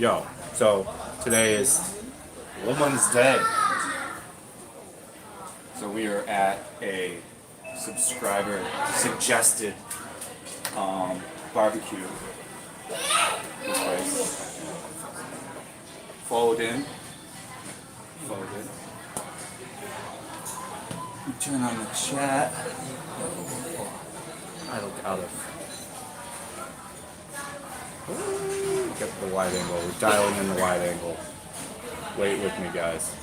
Yo, so today is Women's Day. So we are at a subscriber suggested barbecue. This place. Fold in. You turn on the chat. I look out of. Get the wide angle. We're dialing in the wide angle. Wait with me, guys.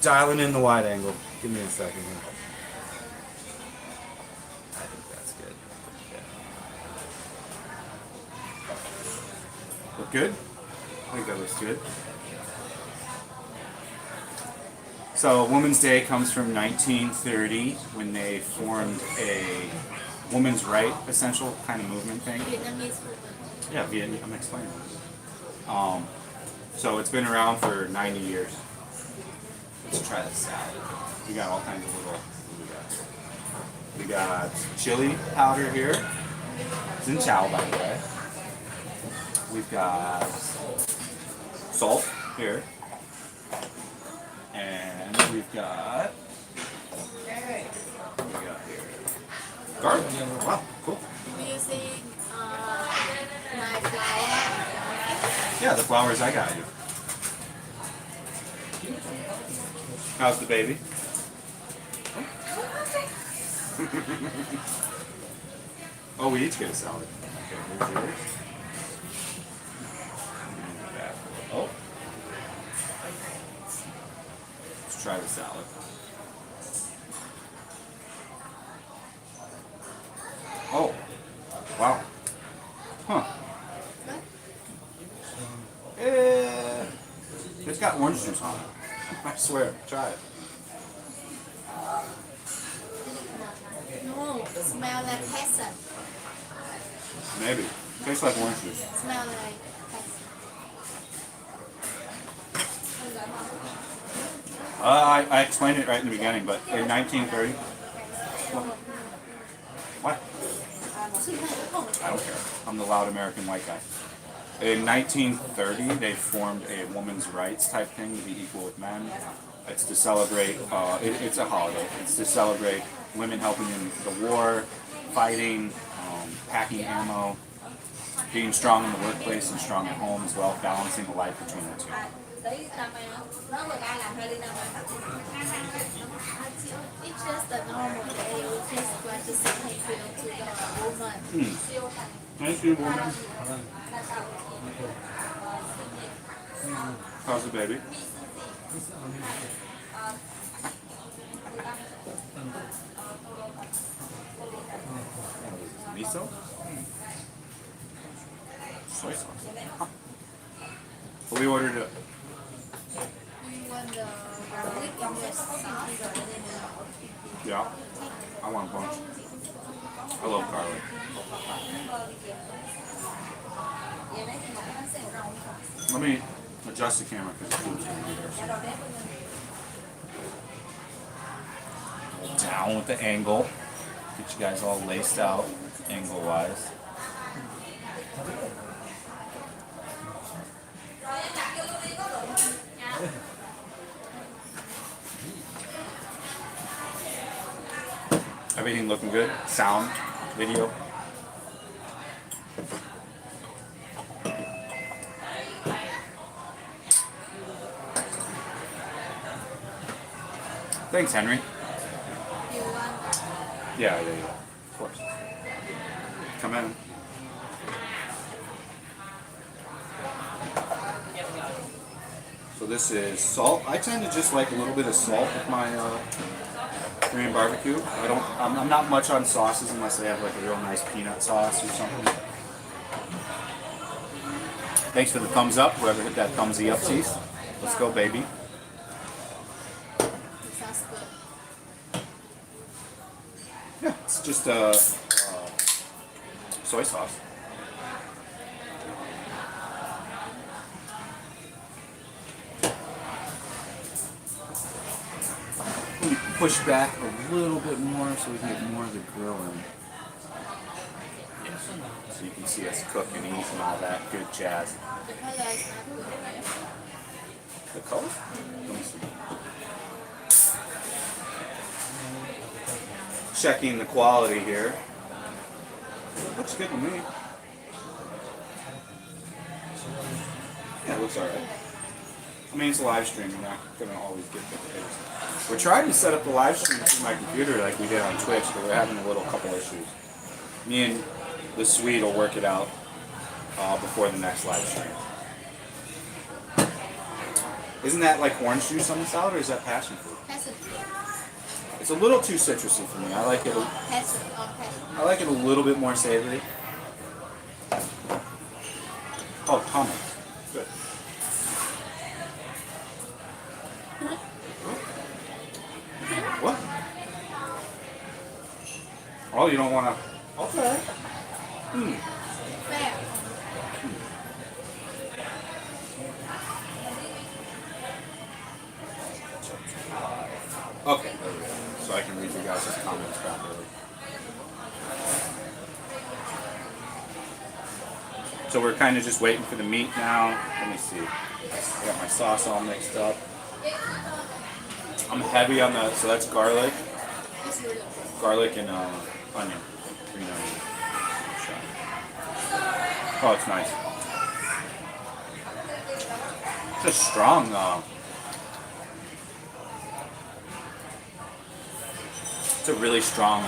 Dialing in the wide angle. Give me a second here. I think that's good. Yeah. Look good? I think that looks good. So Women's Day comes from 1930 when they formed a women's right essential kind of movement thing. Vietnamese. Yeah, Vietnam. I'm explaining. So it's been around for 90 years. Let's try this salad. We got all kinds of little. We got chili powder here. It's in chow, by the way. We've got salt here. And we've got here? Garlic. Wow, cool. Using my flour. Yeah, the flowers I got you. How's the baby? Oh, we each get a salad. Okay, here's yours. Oh. Let's try the salad. Oh. Wow. Huh. It's got orange juice on it. I swear. Try it. No, smell like peasant. Maybe. Tastes like orange juice. Smell like peasant. I explained it right in the beginning, but in 1930... What? I don't care. I'm the loud American white guy. In 1930, they formed a women's rights type thing to be equal with men. It's to celebrate, it's a holiday. It's to celebrate women helping in the war, fighting, packing ammo, being strong in the workplace and strong at home as well, balancing the life between the two. It's just a normal day. We just want to say thank you to the woman. Thank you, woman. How's the baby? Miso? Soy sauce. Huh. Well, we ordered it. We want the garlic and the sauce. Yeah. I want a bunch. I love garlic. Let me adjust the camera because the food's going to be there. Down with the angle. Get you guys all laced out, angle-wise. Everything looking good? Sound, video? Thanks, Henry. You want Yeah. Of course. Come in. So this is salt. I tend to just like a little bit of salt with my Korean barbecue. I'm not much on sauces unless they have like a real nice peanut sauce or something. Thanks for the thumbs up, whoever hit that thumbsy upsies. Let's go, baby. sauce good? Yeah, it's just soy sauce. push back a little bit more so we can get more of the grill in. Yeah. So you can see us cooking, eating all that good jazz. The color is not good, right? The color? Let me see. Checking the quality here. Looks good to me. Yeah, it looks alright. I mean, it's a live stream. You're not going to always get the taste. We're trying to set up the live stream through my computer like we did on Twitch, but we're having a little couple issues. Me and the Swede will work it out before the next live stream. Isn't that like orange juice on the salad, or is that passion fruit? Passion fruit. It's a little too citrusy for me. I like it. Passion. Oh, passion. I like it a little bit more savory. Oh, Tommy. Good. What? Oh, you don't want to? Okay. Fair. Okay, there we go. So I can read you guys' comments properly. So we're kind of just waiting for the meat now. Let me see. I got my sauce all mixed up. I'm heavy on the, so that's garlic. Garlic and onion. Green onion. Oh, it's nice. It's just strong though. It's a really strong,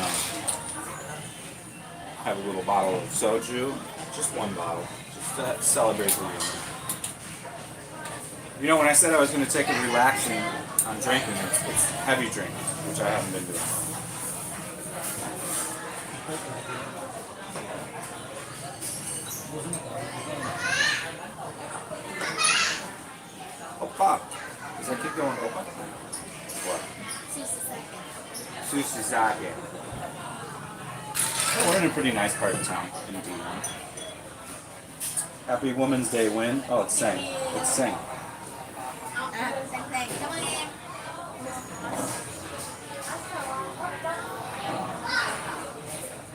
have a little bottle of soju, just one bottle, just to celebrate the union. You know, when I said I was going to take a relaxing on drinking, it's heavy drinking, which I haven't been doing. Opa! Does that keep going opa? What? Sushi sake. We're in a pretty nice part of town, indeed. Happy Women's Day win. Oh, it's Sing. It's Sing.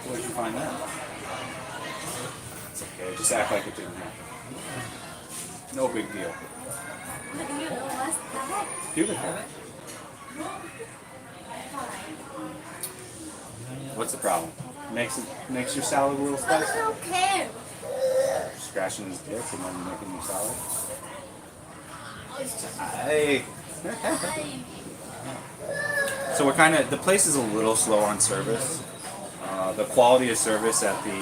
Where'd you find that? It's okay. Just act like it didn't happen. No big deal. Beautiful. What's the problem? Makes your salad a little spicy? I don't care. Scratching his dick and then making your salad? Hey. So we're kind of, the place is a little slow on service. The quality of service at the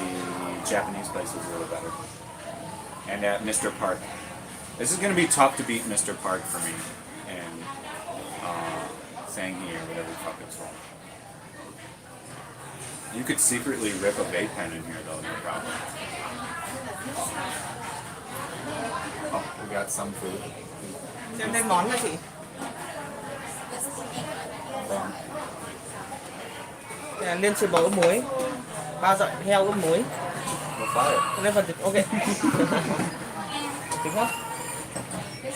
Japanese place is a little better. And at Mr. Park. This is going to be tough to beat Mr. Park for me. And Sangi or whatever the fuck it's called. You could secretly rip a vape pen in here though, no problem. Oh, we got some food. Xem lên món này chị. Vâng. Lên sư bò ướp muối, ba dọi heo ướp muối. We'll fire it. Lên phần thịt, ok. Trứng hấp.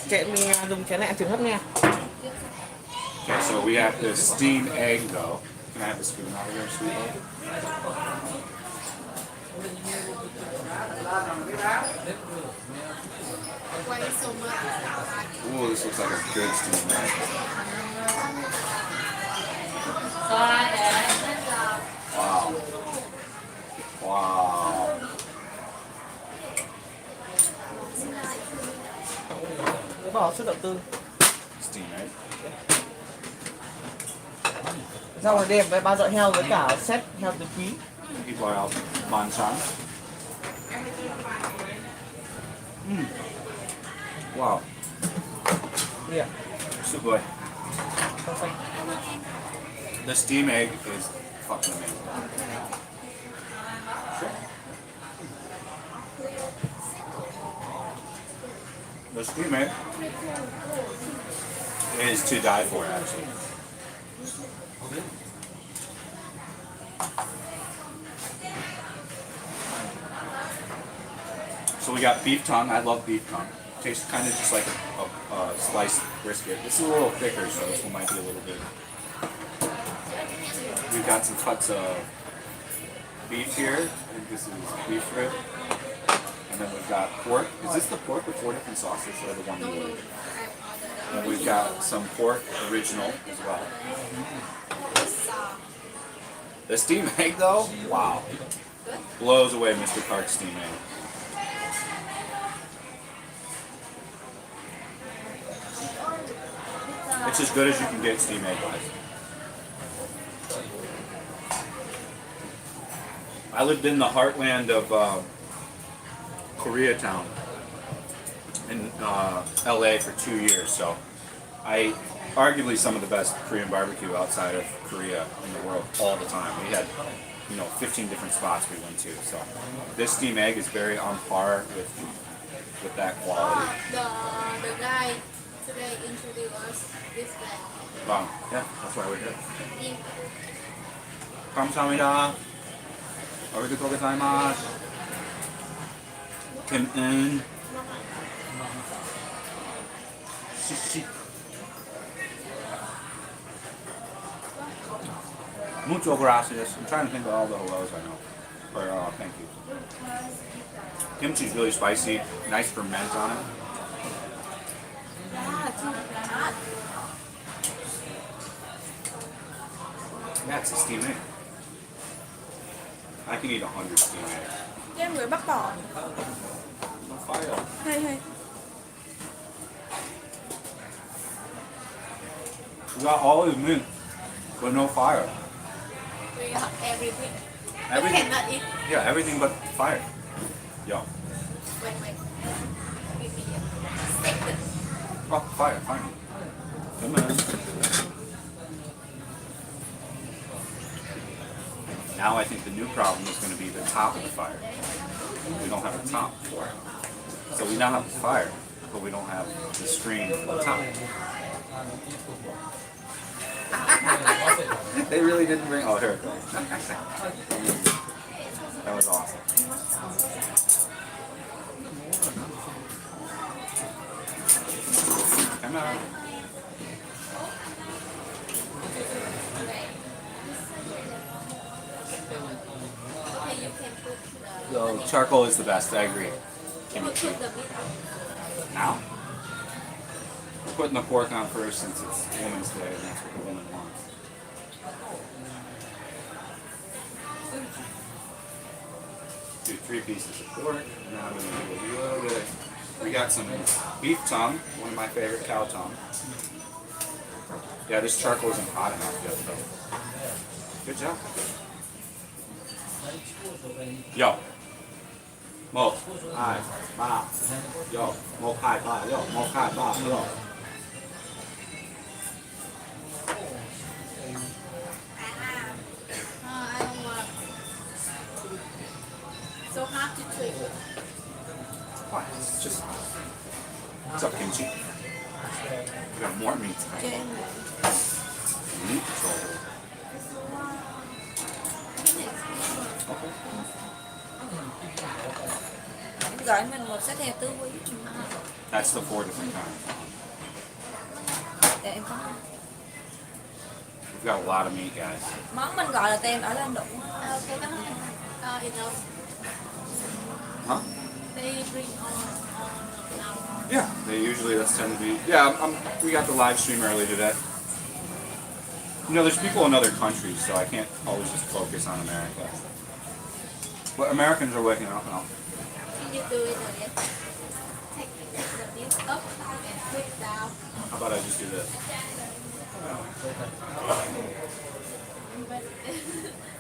Chị mình dùng chén này ăn trứng hấp nha. Okay, so we have the steamed egg though. Can I have the spoon out of here, sweetheart? Why is so much? Ooh, this looks like a good steamed egg. Wow. Wow. Bỏ sữa đậu tương. Steamed egg. Rau là đẹp với ba dọi heo với cả set heo từ quý. People are out banchan. Wow. Yeah. So good. Perfect. The steamed egg is fucking amazing. Sure. The steamed egg is to die for, actually. So we got beef tongue. I love beef tongue. Tastes kind of just like a sliced brisket. This is a little thicker, so this one might be a little bit We've got some cuts of beef here. I think this is beef rib. And then we've got pork. Is this the pork with 4 different sauces or the one you ordered? And we've got some pork original as well. The steam egg though, wow. Blows away Mr. Park's steam egg. It's as good as you can get steam egg wise. I lived in the heartland of Koreatown in LA for 2 years, so I arguably some of the best Korean barbecue outside of Korea in the world all the time. We had 15 different spots we went to, so this steam egg is very on par with that quality. The guy today introduced us this guy. Wow, yeah, that's why we're here. Yeah. 감사합니다. Arigatou gozaimasu. Kim-in. Shishi. Mucho gracias. I'm trying to think of all the hellos I know. Or, thank you. Kimchi's really spicy. Nice ferment on it. That's a steam egg. I can eat 100 steam eggs. Cho em gửi bắp bò. No fire. Hay hay. We got all his mint, but no fire. We have everything. Everything. You cannot eat. Yeah, everything but fire. Yo. Wait. Give me a second. Oh, fire, fire. Come on. Now I think the new problem is going to be the top of the fire. We don't have a top for it. So we now have the fire, but we don't have the screen for the top. They really didn't bring. Oh, here it goes. That was awesome. Come on. Okay, you can put the. So charcoal is the best. I agree. Put the meat. Now? We're putting the pork on first since it's Women's Day and that's what the woman wants. Do 3 pieces of pork. Now I'm going to do a little bit. We got some beef tongue, one of my favorite cow tongue. Yeah, this charcoal isn't hot enough yet though. Good job. Yo. 1, 2, 3, yo, 1, 2, 3, yo, 1, 2, 3, yo. I don't want. So hard to treat. Why? It's just. What's up, kimchi? We got more meat Cho tonight. em. Meat roll. Okay. Em gọi mình một set heo tứ quý. That's the 4 different kinds. Để em có. We've got a lot of meat, guys. Món mình gọi là tem ở lên đủ. Okay, come on. Enough. Huh? They bring on. Yeah, they usually that's tend to be. Yeah, we got the live stream early today. There's people in other countries, so I can't always just focus on America. But Americans are waking up now. Can you do it again? Take the meat up and put it down. How about I just do this?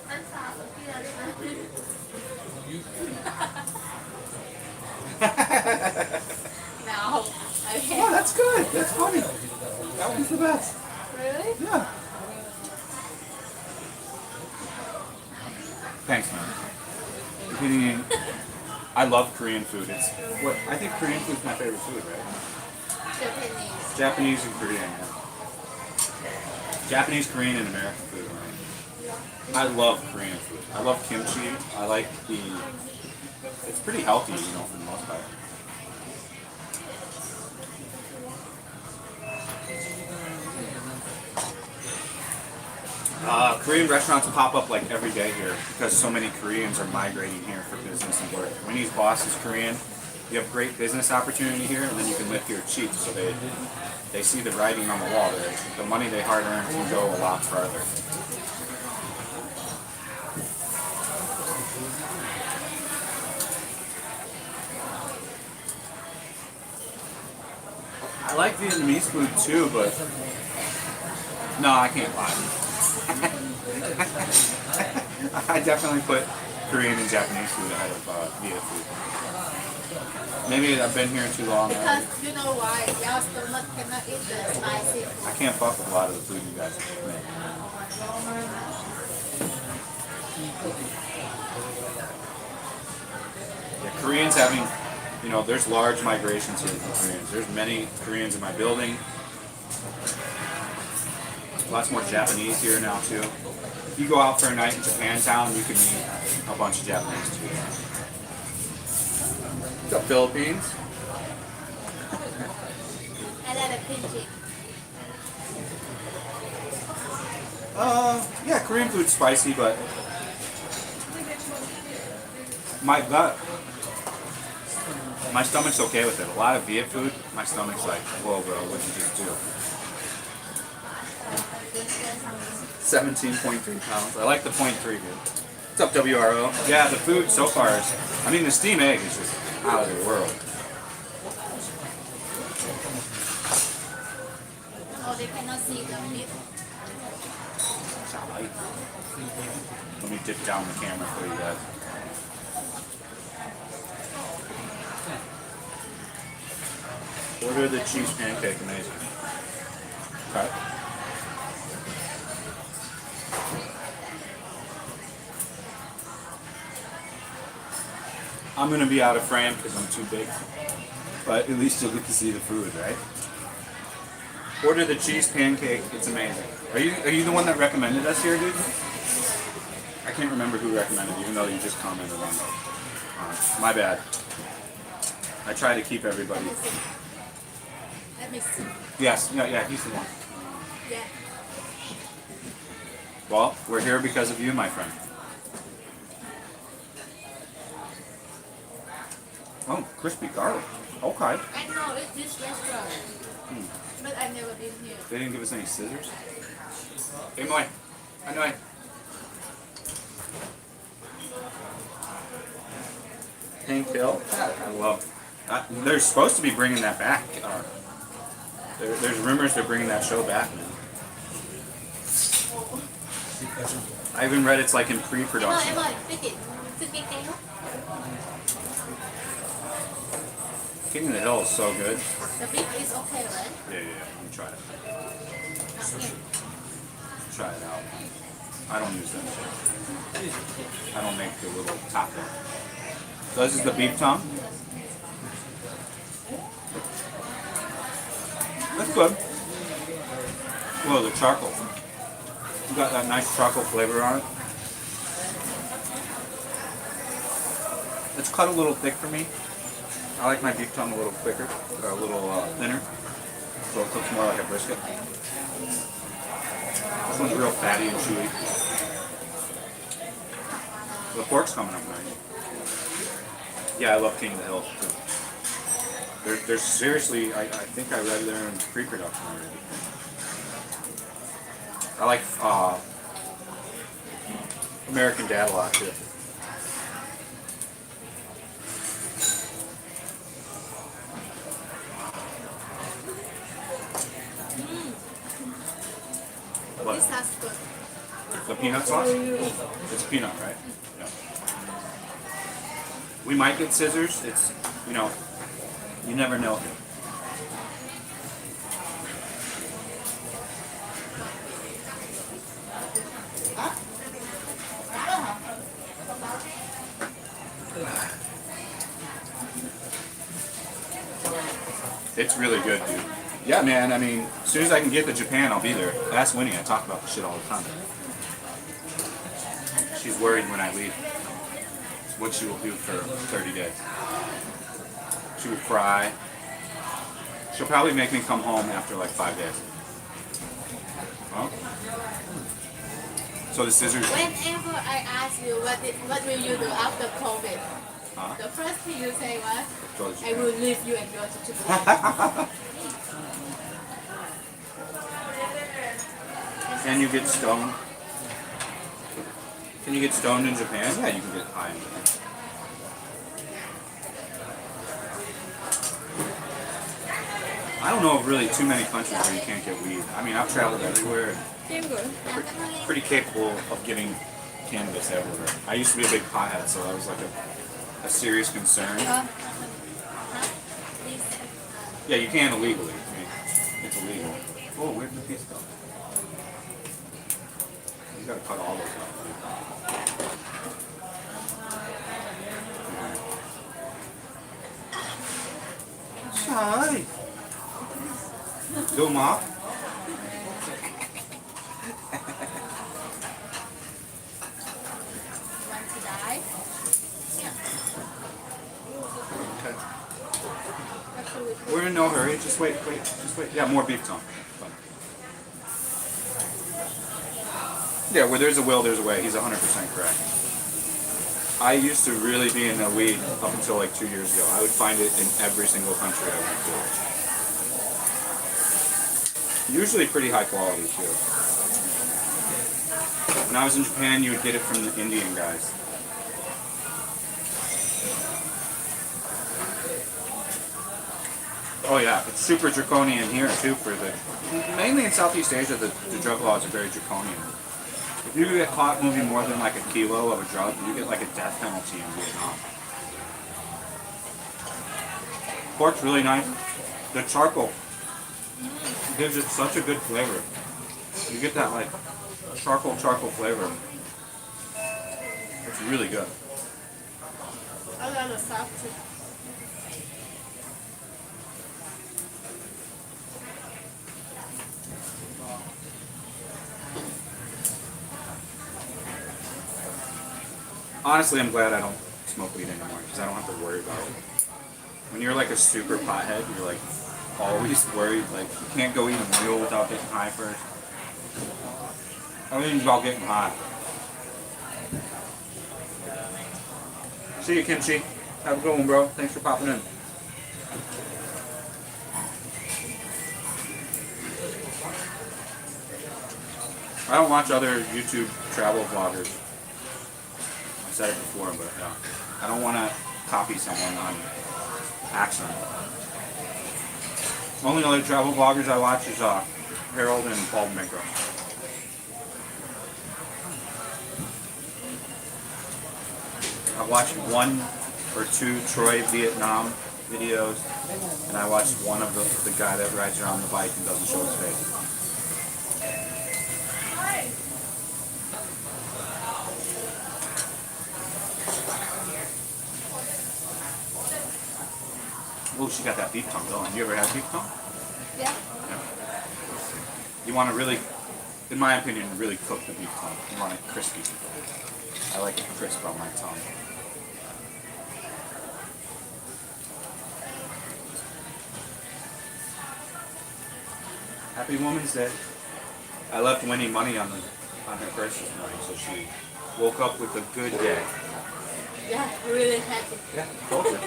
Anh sao mà kia đi No. Okay. Oh, that's good. That's funny. That one's the best. Really? Yeah. Thanks, man. I love Korean food. I think Korean food is my favorite food, right? Japanese. Japanese and Korean, yeah. Japanese, Korean, and American food, right? I love Korean food. I love kimchi. I like it's pretty healthy, for the most part. Korean restaurants pop up like every day here because so many Koreans are migrating here for business and work. Winnie's boss is Korean. You have great business opportunity here, and then you can live here cheap. So they see the writing on the wall. The money they hard earn can go a lot farther. I like Vietnamese food too, but no, I can't lie. I definitely put Korean and Japanese food ahead of Viet food. Maybe I've been here too long. Because you know why? Your stomach cannot eat the spicy. I can't fuck with a lot of the food you guys make. Yeah, Koreans having, there's large migrations here from Koreans. There's many Koreans in my building. Lots more Japanese here now too. If you go out for a night in Japantown, you can meet a bunch of Japanese too. What's up, Philippines? I like a kimchi. Yeah, Korean food's spicy, but my stomach's okay with it. A lot of Viet food, my stomach's like, whoa, bro, what'd you just do? 17.3 pounds. I like the 0.3 dude. What's up, WRO? Yeah, the food so far is, the steam egg is just out of the world. Oh, they cannot see the meat. Let me dip down the camera for you guys. Order the cheese pancake, amazing. Okay. I'm gonna be out of frame because I'm too big, but at least you'll get to see the food, right? Order the cheese pancake. It's amazing. Are you the one that recommended us here, dude? I can't remember who recommended, even though you just commented on it. My bad. I try to keep everybody. Let me see. Yes, yeah, he's the one. Yeah. Well, we're here because of you, my friend. Oh, crispy garlic. Okay. I know it's this restaurant, but I've never been here. They didn't give us any scissors. Hey, Moy. Hi, Noy. Hank Hill. I love. They're supposed to be bringing that back. There's rumors they're bringing that show back, man. I even read it's like in pre-production. King of the Hill is so good. The beef is okay, right? Yeah. Let me try it. Try it out. I don't use that shit. I don't make the little topping. So this is the beef tongue. That's good. Whoa, the charcoal. You got that nice charcoal flavor on it. It's cut a little thick for me. I like my beef tongue a little thicker, or a little thinner, so it cooks more like a brisket. This one's real fatty and chewy. The pork's coming up nice. Yeah, I love King of the Hill too. There's seriously, I think I read they're in pre-production already. I like American Dad a lot too. What? This has good. The peanut sauce? It's peanut, right? Yeah. We might get scissors. It's, you never know. It's really good, dude. Yeah, man, as soon as I can get to Japan, I'll be there. Ask Winnie, I talk about this shit all the time. She's worried when I leave. It's what she will do for 30 days. She will cry. She'll probably make me come home after like 5 days. Well, So the scissors. Whenever I ask you what will you do after COVID, Huh? the first thing you say was, Go to I Japan. will leave you and go to Japan. Can you get stoned? Can you get stoned in Japan? Yeah, you can get high in Japan. I don't know of really too many countries where you can't get weed. I mean, I've traveled everywhere. Thêm rồi. Pretty capable of getting cannabis everywhere. I used to be a big pothead, so that was like a serious concern. Yeah, you can illegally. I mean, it's illegal. Oh, where'd the piece go? You gotta cut all those out. Sorry. Do them off? Want to die? Okay. Actually, We're in no hurry. Just wait. Yeah, more beef tongue. Fine. Yeah, where there's a will, there's a way. He's 100% correct. I used to really be into weed up until like 2 years ago. I would find it in every single country I went to. Usually pretty high quality too. When I was in Japan, you would get it from the Indian guys. Oh yeah, it's super draconian here too for the, mainly in Southeast Asia, the drug laws are very draconian. If you get caught moving more than like a kilo of a drug, you get like a death penalty in Vietnam. Pork's really nice. The charcoal gives it such a good flavor. You get that like charcoal flavor. It's really good. I love the soft too. Honestly, I'm glad I don't smoke weed anymore because I don't have to worry about it. When you're like a super pothead, you're like always worried. Like you can't go eat a meal without getting high first. Everything's about getting high. See you, Kimchi. Have a good one, bro. Thanks for popping in. I don't watch other YouTube travel vloggers. I said it before, but I don't want to copy someone on accident. Only other travel vloggers I watch is Harold and Paul Micro. I watched 1 or 2 Troy Vietnam videos, and I watched one of the guy that rides around the bike and doesn't show his face. Oh, she got that beef tongue going. You ever had beef tongue? Yeah. You want to really, in my opinion, really cook the beef tongue. You want it crispy. I like it crisp on my tongue. Happy Women's Day. I left Winnie money on her purse this morning, so she woke up with a good day. Yeah, really happy. Yeah, told you.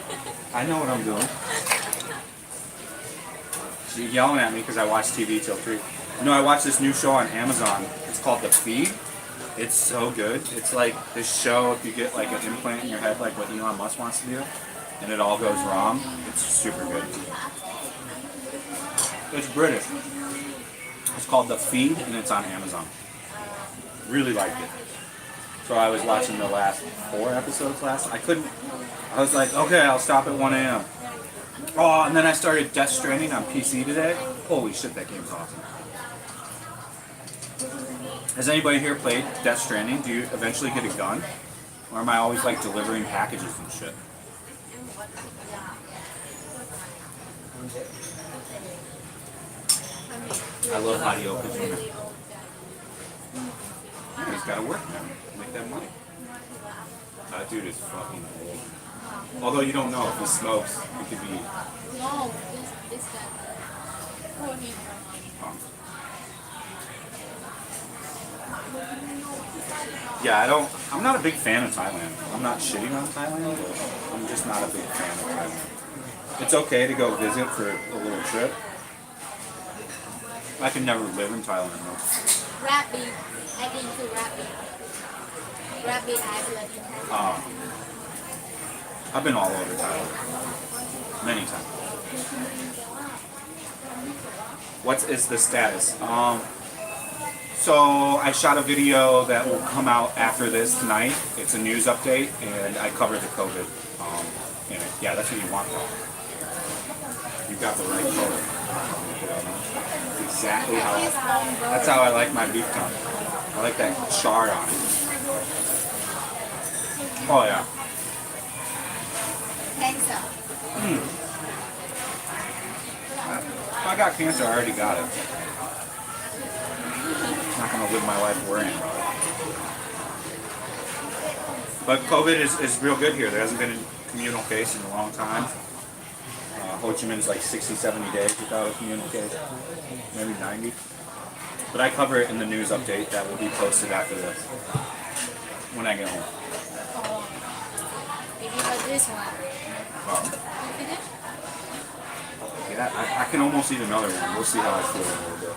I know what I'm doing. She's yelling at me because I watch TV till 3. You know, I watched this new show on Amazon. It's called The Feed. It's so good. It's like this show if you get like an implant in your head like what Elon Musk wants to do and it all goes wrong. It's super good. It's British. It's called The Feed and it's on Amazon. Really liked it. So I was watching the last 4 episodes I was like, okay, I'll stop at 1 a.m. Oh, and then I started Death Stranding on PC today. Holy shit, that game's awesome. Has anybody here played Death Stranding? Do you eventually get a gun? Or am I always like delivering packages and shit? I love Hideo Kojima. Yeah, he's gotta work now. Make that money. That dude is fucking old. Although you don't know if he smokes, he could be. No, this guy. Poor him. Yeah, I'm not a big fan of Thailand. I'm not shitting on Thailand, but I'm just not a big fan of Thailand. It's okay to go visit for a little trip. I can never live in Thailand though. Rabbit. I've been to Rabbit. Rabbit Island in Thailand. I've been all over Thailand. Many times. What is the status? So I shot a video that will come out after this tonight. It's a news update, and I covered the COVID in it. Yeah, that's what you want though. You got the right color. Exactly how. That's how I like my beef tongue. I like that char on it. Oh yeah. Cancer. If I got cancer, I already got it. I'm not gonna live my life worrying about it. But COVID is real good here. There hasn't been a communal case in a long time. Ho Chi Minh's like 60, 70 days without a communal case. Maybe 90. But I cover it in the news update that will be posted after this. When I get home. If you got this one. Well, You finish? yeah, I can almost eat another one. We'll see how I feel in a little bit.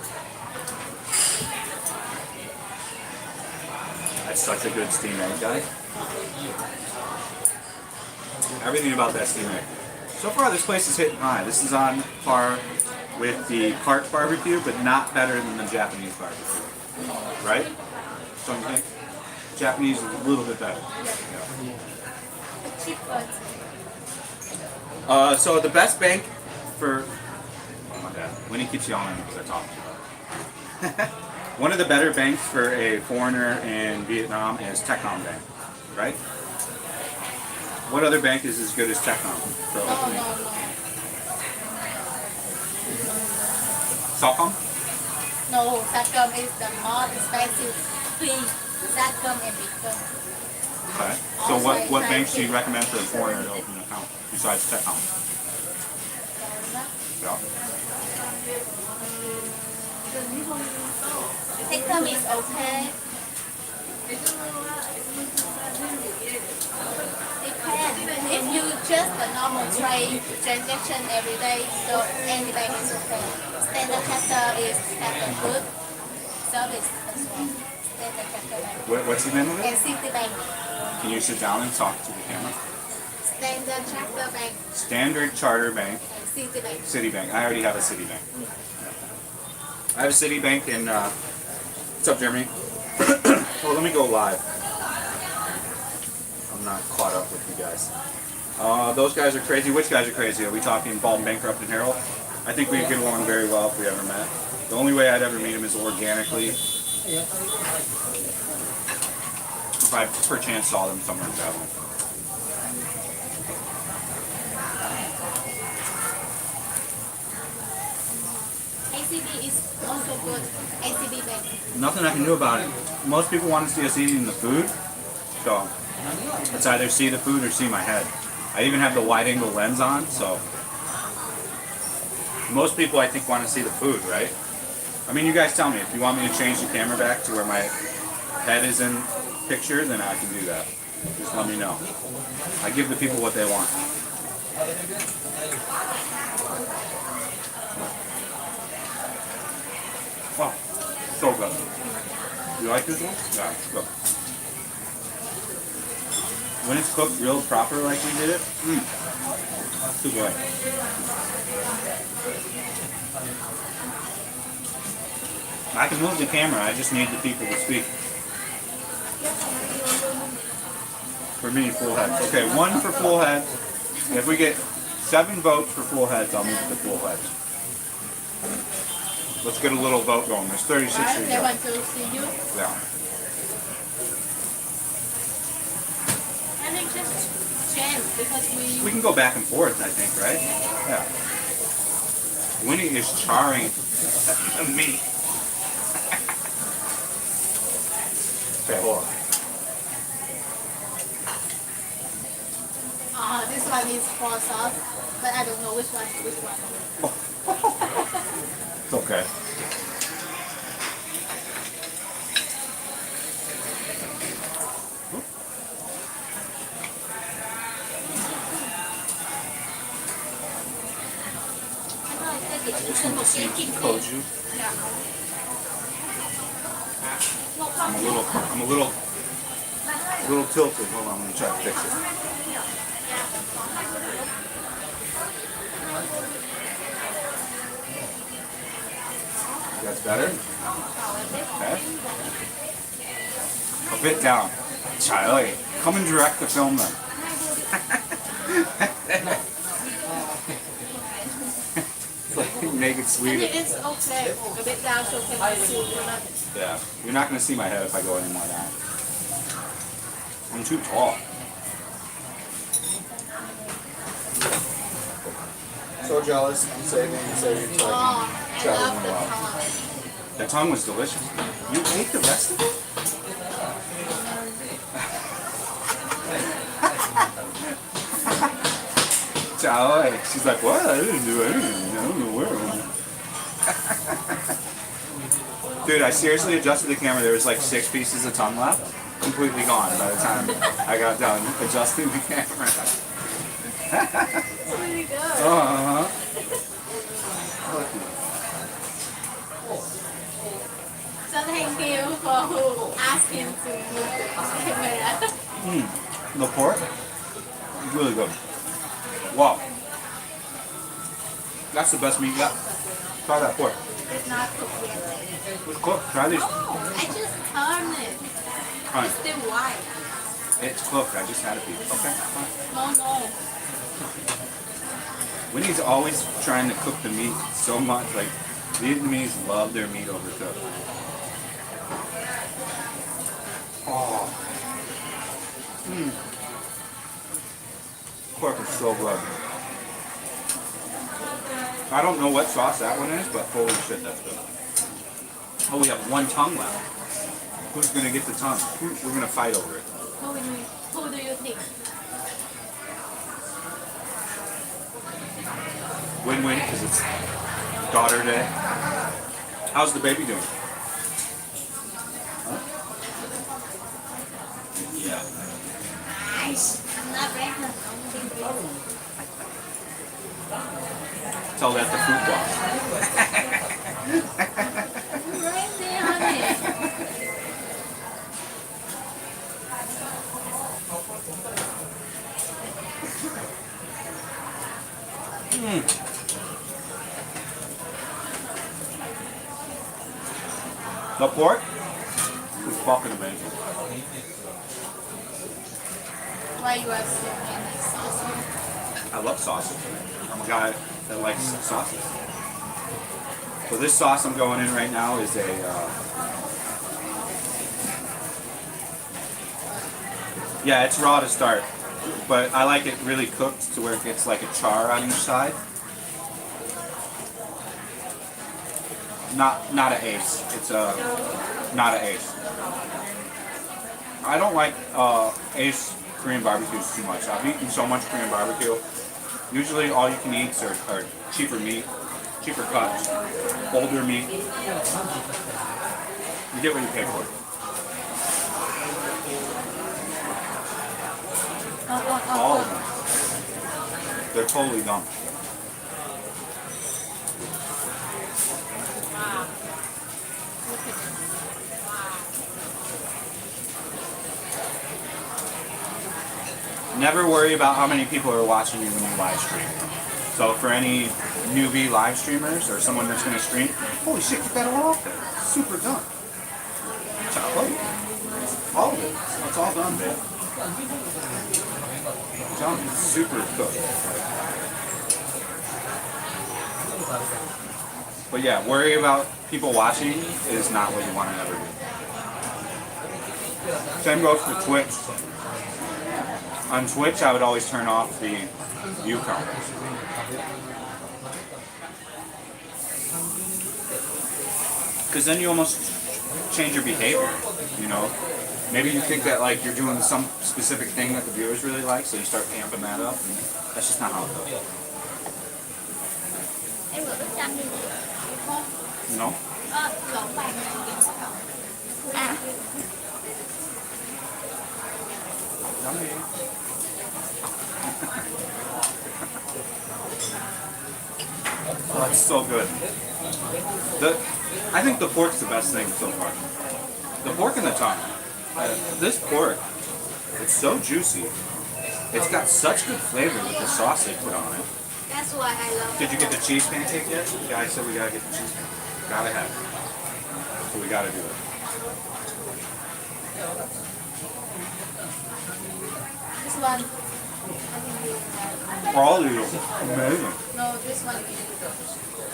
That's such a good steam egg, guys. Everything about that steam egg. So far, this place is hitting high. This is on par with the Park barbecue, but not better than the Japanese barbecue. Right? So you think Japanese is a little bit better. Cheap one. So the best bank for... Oh my God. Winnie keeps yelling because I talk too much. One of the better banks for a foreigner in Vietnam is Techcom Bank, right? What other bank is as good as Techcom for opening? No. Saigon? No, Saigon is the more expensive between Saigon and Bitcoin. Okay. So what banks do you recommend for a foreigner to open an account besides Techcom? Yeah. Saigon is okay. Depends. If you just a normal trade transaction every day, so any bank is okay. Standard Chartered is have a good service as well. Standard Chartered Bank. What's the name of it? And Citibank. Can you sit down and talk to the camera? Standard Chartered Bank Standard Charter Bank, and Citibank. Citibank. I already have a Citibank. I have a Citibank in, what's up, Jeremy? Oh, let me go live. I'm not caught up with you guys. Those guys are crazy. Which guys are crazy? Are we talking Bald and Bankrupt and Harold? I think we get along very well if we ever met. The only way I'd ever meet him is organically. If I perchance saw them somewhere traveling. ACB is also good. ACB Bank. Nothing I can do about it. Most people want to see us eating the food, so it's either see the food or see my head. I even have the wide-angle lens on, so most people I think want to see the food, right? I mean, you guys tell me if you want me to change the camera back to where my head is in picture, then I can do that. Just let me know. I give the people what they want. Wow, so good. You like this one? Yeah, it's good. When it's cooked real proper like we did it, too good. I can move the camera, I just need the people to speak. For me, full heads. Okay, 1 for full heads. If we get 7 votes for full heads, I'll move to full heads. Let's get a little vote going. There's 36 Right? here. They want to see you. Yeah. I think just change because We can go back and forth, I think, right? Yeah. Winnie is charring the meat. Okay, hold on. this one is for sauce, but I don't know which one. It's okay. sweet koju. I'm a little tilted. Hold on, I'm gonna try to fix it. That's better? Okay. A bit down. Charlie, come and direct the film then. It's like, make it I think sweeter. it's okay. A bit down so can you see it? Yeah. You're not gonna see my head if I go any more down. I'm too tall. So jealous. I'm saving so you're Oh, I love the well. tongue. The tongue was delicious. You ate the rest of it? Charlie, she's like, what? I didn't do anything. I don't know where. Dude, I seriously adjusted the camera. There was like 6 pieces of tongue left. Completely gone by the time I got done adjusting the camera. It's really good. Uh-huh. So thank you for asking to move the camera. The pork? Really good. Wow. That's the best meat yet. Try that pork. It's not cooked yet. It's cooked. Try these. I just turned it. Fine. It's still white. It's cooked. I just had a piece. Okay, fine. No. Winnie's always trying to cook the meat so much. Like, Vietnamese love their meat overcooked. Oh. Pork is so good. I don't know what sauce that one is, but holy shit, that's good. Oh, we have one tongue left. Who's gonna get the tongue? We're gonna fight over it. Who do you think? Win-win, because it's daughter day. How's the baby doing? Huh? Yeah. Nice. I'm not pregnant. Tell that to food boss. Right there, honey. The pork is fucking amazing. Why you are so many sauce? I love sausage. I'm a guy that likes sauces. So this sauce I'm going in right now is a yeah, it's raw to start, but I like it really cooked to where it gets like a char on each side. Not an ace. It's not an ace. I don't like ace Korean barbecues too much. I've eaten so much Korean barbecue. Usually all you can eat are cheaper meat, cheaper cuts, older meat. You get what you pay for. All of them. They're totally dumb. Never worry about how many people are watching you when you live stream. So for any newbie live streamers or someone that's going to stream, holy shit, get that all off there. It's super done. Chocolate. All of it. It's all done, babe. I'm telling you, it's super cooked. But yeah, worry about people watching is not what you want to ever do. Same goes for Twitch. On Twitch, I would always turn off the view count. Because then you almost change your behavior, you know? Maybe you think that like you're doing some specific thing that the viewers really like, so you start amping that up, and that's just not how it goes. Em vừa bức tranh đi không? No? Lộn bàn à. Oh, it's so good. I think the pork's the best thing so far. The pork and the tongue. This pork, it's so juicy. It's got such good flavor with the sauce they put on it. That's why I love Did you get the cheese pancake yet? The guy said we gotta get the cheese pancake. Gotta have it. So we gotta do it. this one. All these are amazing. No, this one.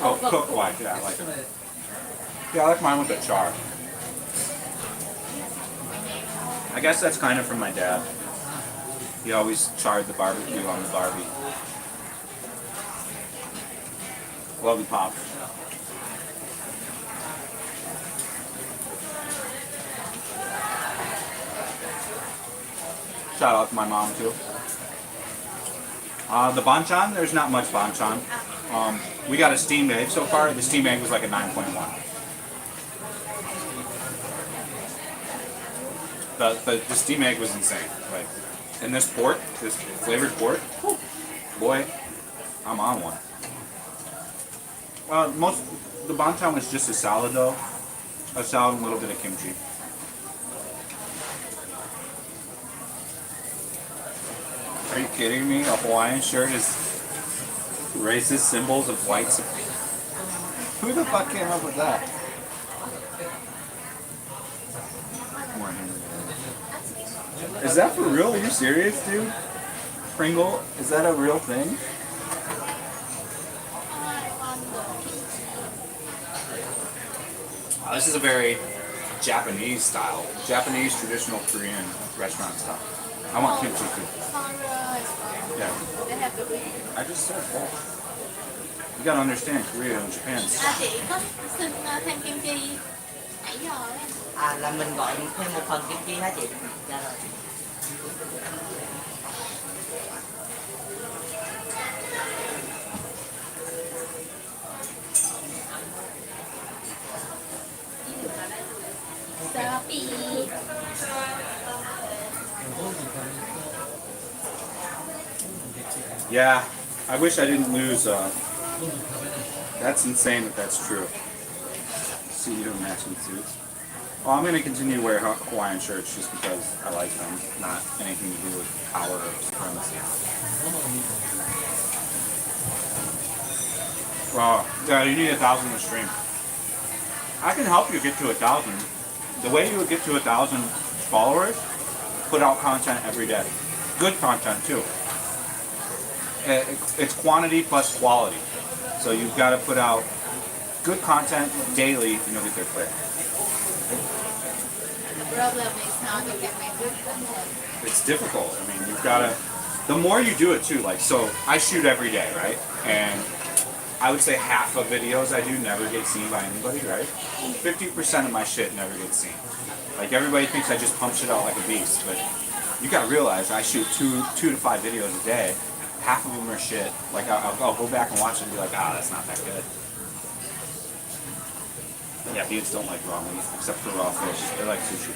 Oh, cooked white. Yeah, I like it. Yeah, I like mine with the char. I guess that's kind of from my dad. He always charred the barbecue on the Barbie. Love you, Pop. Shout out to my mom too. The banchan, there's not much banchan. We got a steamed egg so far. The steamed egg was like a 9.1. The steamed egg was insane. Like, and this pork, this flavored pork, whew, boy, I'm on one. The banchan was just a salad though. A salad and a little bit of kimchi. Are you kidding me? A Hawaiian shirt is racist symbols of white supremacy. Who the fuck came up with that? Is that for real? Are you serious, dude? Pringle? Is that a real thing? This is a very Japanese style. Japanese traditional Korean restaurant style. I want kimchi too. Yeah. They have the I just said that. You gotta understand Korea and Japan. chị có xin thêm kim chi nãy giờ ấy. À là mình gọi thêm một phần kim chi hả chị? Dạ rồi. Sloppy. Yeah, I wish I didn't lose. That's insane that that's true. CEO matching suits. Well, I'm going to continue to wear Hawaiian shirts just because I like them, not anything to do with power or supremacy. Well, yeah, you need 1,000 to stream. I can help you get to 1,000. The way you would get to 1,000 followers, put out content every day. Good content too. It's quantity plus quality. So you've got to put out good content daily and you'll get there quick. The problem is how you can make good content. It's difficult. I mean, you've got to, the more you do it too, like, so I shoot every day, right? And I would say half of videos I do never get seen by anybody, right? 50% of my shit never gets seen. Like, everybody thinks I just pump shit out like a beast, but you gotta realize I shoot two to 5 videos a day. Half of them are shit. Like, I'll go back and watch it and be like, that's not that good. Yeah, beads don't like raw meat, except for raw fish. They like sushi.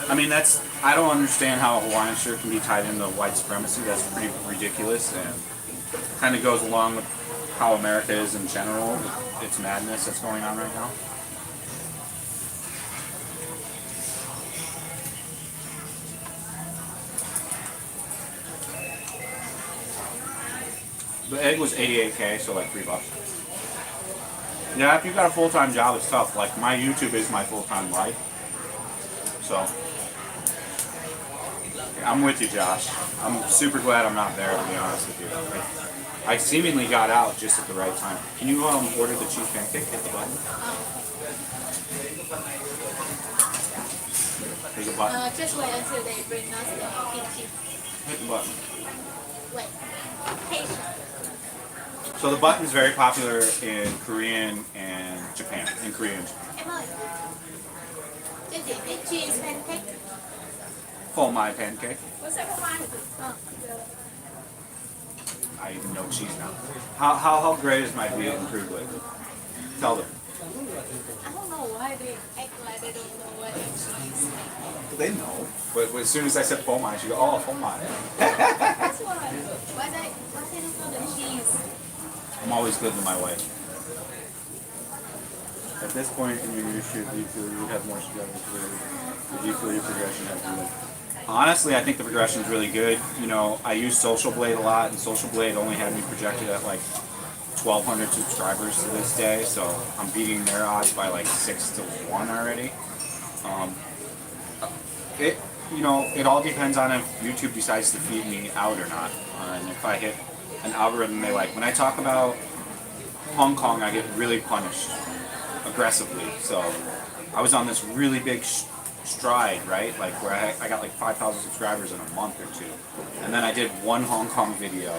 I mean, I don't understand how a Hawaiian shirt can be tied into white supremacy. That's pretty ridiculous and kind of goes along with how America is in general. It's madness that's going on right now. The egg was $88K, so like $3. Yeah, if you've got a full-time job, it's tough. Like, my YouTube is my full-time life. So, I'm with you, Josh. I'm super glad I'm not there, to be honest with you. I seemingly got out just at the right time. Can you order the cheese pancake? Hit the button. There's a button. Just wait until they bring us the kimchi. Hit the button. Wait. Patient. So the button is very popular in Korean and Japan. In Korea and Japan. Em ơi. Cho chị cái cheese pancake. Full my pancake. What's that for mine? I even know cheese now. How great is my being improved lately? Tell them. I don't know why they act like they don't know what it is? They know. But as soon as I said phone line, she go, oh, phone line. That's why. Why they don't know the cheese? I'm always good to my wife. At this point in your YouTube, do you feel you have more struggles? Do you feel your progression has been? Honestly, I think the progression is really good. You know, I use Social Blade a lot, and Social Blade only had me projected at like 1,200 subscribers to this day, so I'm beating their odds by like 6 to 1 already. It all depends on if YouTube decides to feed me out or not, and if I hit an algorithm they like. When I talk about Hong Kong, I get really punished aggressively. So I was on this really big stride, right? Like where I got like 5,000 subscribers in a month or two, and then I did one Hong Kong video,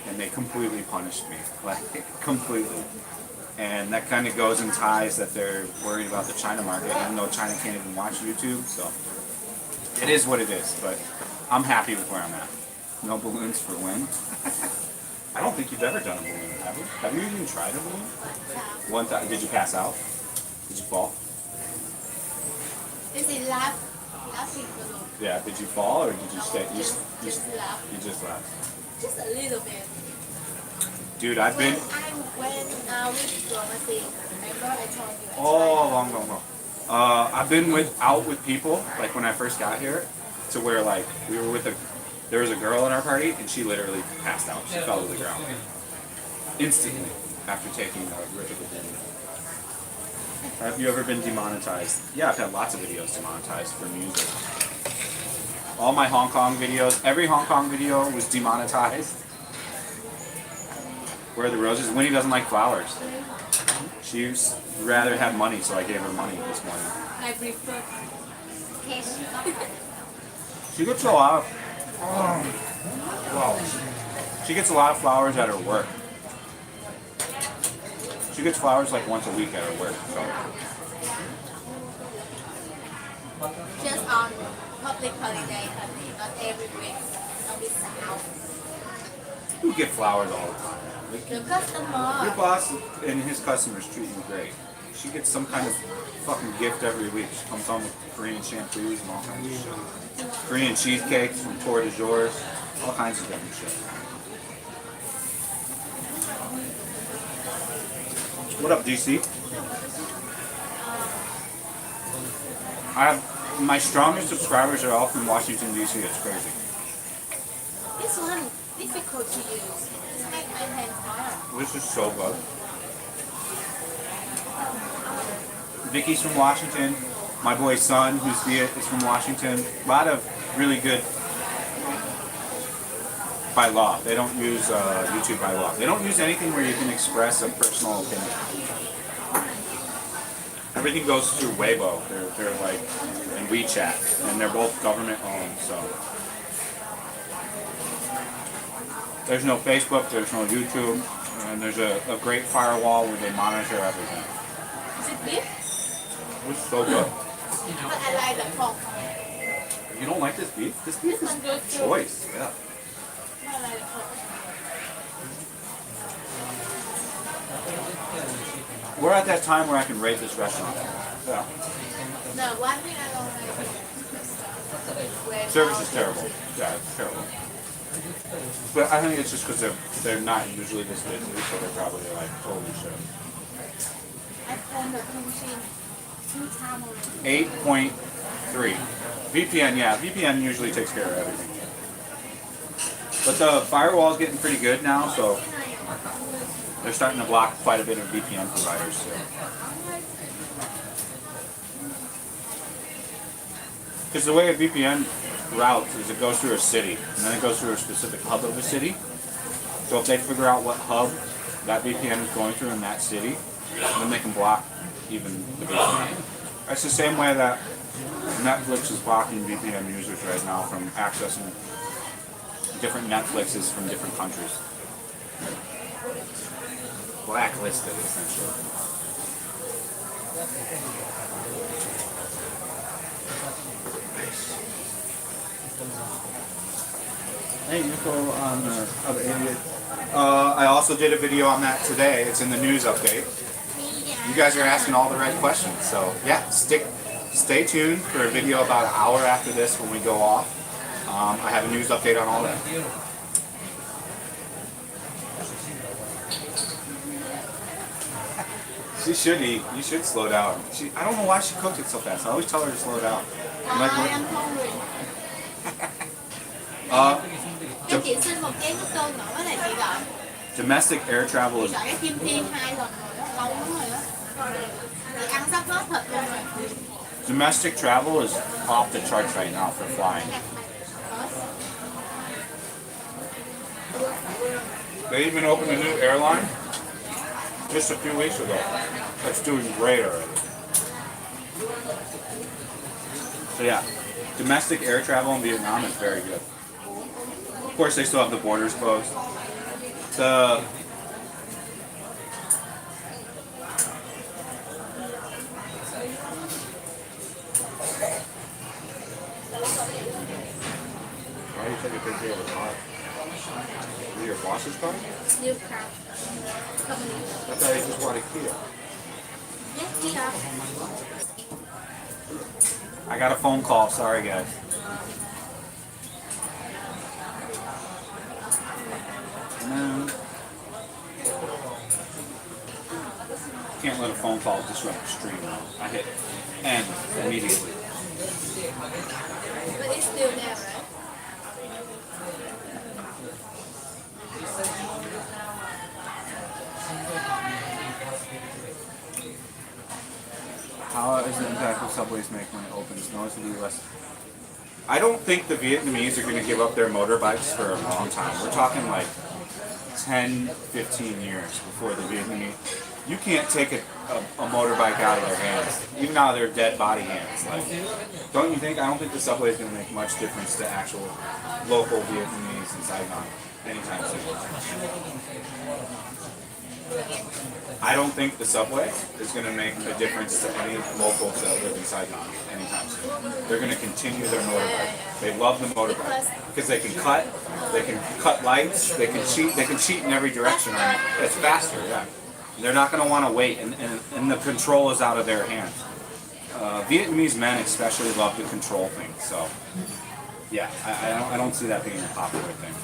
and they completely punished me, like completely. And that kind of goes in ties that they're worried about the China market, even though China can't even watch YouTube. So it is what it is, but I'm happy with where I'm at. No balloons for win. I don't think you've ever done a balloon, have you? Have you even tried a balloon? One time, did you pass out? Did you fall? Is it laughing balloon? Yeah, did you fall or did you stay? Just laugh. You just laughed. Just a little bit. Dude, I've been... When with diplomacy, remember I told you. Oh, long. I've been out with people, like when I first got here, to where like we were with there was a girl in our party and she literally passed out. She fell to the ground. Instantly, after taking a rip of the balloon. Have you ever been demonetized? Yeah, I've had lots of videos demonetized for music. All my Hong Kong videos, every Hong Kong video was demonetized. Where are the roses? Winnie doesn't like flowers. She'd rather have money, so I gave her money this morning. I prefer cash. She gets a lot of... She gets a lot of flowers at her work. She gets flowers like once a week at her work, so... Just on public holiday, honey, not every week. Don't be sad. You get flowers all the time. The customer. Your boss and his customers treat you great. She gets some kind of fucking gift every week. She comes home with Korean shampoos and all kinds of shit. Korean cheesecakes from Tour de Jours. All kinds of different shit. What up, DC? My strongest subscribers are all from Washington, DC. It's crazy. This one difficult to use. It's make my hand tired. This is so good. Vicky's from Washington. My boy's son, who's Viet, is from Washington. A lot of really good by law. They don't use YouTube by law. They don't use anything where you can express a personal opinion. Everything goes through Weibo. They're like in WeChat, and they're both government owned. So there's no Facebook, there's no YouTube, and there's a great firewall where they monitor everything. Is it beef? It's so good. But I like the pork. You don't like this beef? This beef This one goes is through. choice. Yeah. I like the pork. We're at that time where I can rate this restaurant. Yeah. No, one thing I don't like is where Service is terrible. Yeah, it's terrible. But I think it's just because they're not usually this busy, so they're probably like, holy shit. I own the kimchi 2 times already. 8.3. VPN, yeah, VPN usually takes care of everything. But the firewall is getting pretty good now, so they're starting to block quite a bit of VPN providers. So. Because the way a VPN routes is it goes through a city, and then it goes through a specific hub of the city. So if they figure out what hub that VPN is going through in that city, then they can block even the VPN. That's the same way that Netflix is blocking VPN users right now from accessing different Netflixes from different countries. Blacklisted, essentially. Hey, info on the other idiot. I also did a video on that today. It's in the news update. You guys are asking all the right questions. So yeah, stay tuned for a video about an hour after this when we go off. I have a news update on all that. She should eat. You should slow down. I don't know why she cooked it so fast. I always tell her to slow down. I'm like, I am hungry. Em chỉ xin một chén nước cơm nữa với lại chị gọi. domestic air travel is Chị gọi cái kim thiên 2 lần rồi đó, lâu lắm rồi đó. Chị ăn sắp hết thịt luôn rồi. domestic travel is off the charts right now for flying. They even opened a new airline just a few weeks ago. That's doing great already. So yeah, domestic air travel in Vietnam is very good. Of course, they still have the borders closed. The why do you take a picture of a car? Is it your boss's car? New car. Company. I thought you just wanted Kia. Yes, Kia. I got a phone call. Sorry, guys. No. Can't let a phone call disrupt the stream. I hit end immediately. But it's still there, right? How is the impact of subways make when it opens? Noticeably less. I don't think the Vietnamese are going to give up their motorbikes for a long time. We're talking like 10, 15 years before the Vietnamese. You can't take a motorbike out of their hands, even out of their dead body hands. Like, don't you think? I don't think the subway is going to make much difference to actual local Vietnamese in Saigon anytime soon. I don't think the subway is going to make a difference to any locals that live in Saigon anytime soon. They're going to continue their motorbike. They love the motorbike because they can cut lights, they can cheat in every direction. It's faster, yeah. They're not going to want to wait, and the control is out of their hands. Vietnamese men especially love the control thing, so yeah, I don't see that being a popular thing.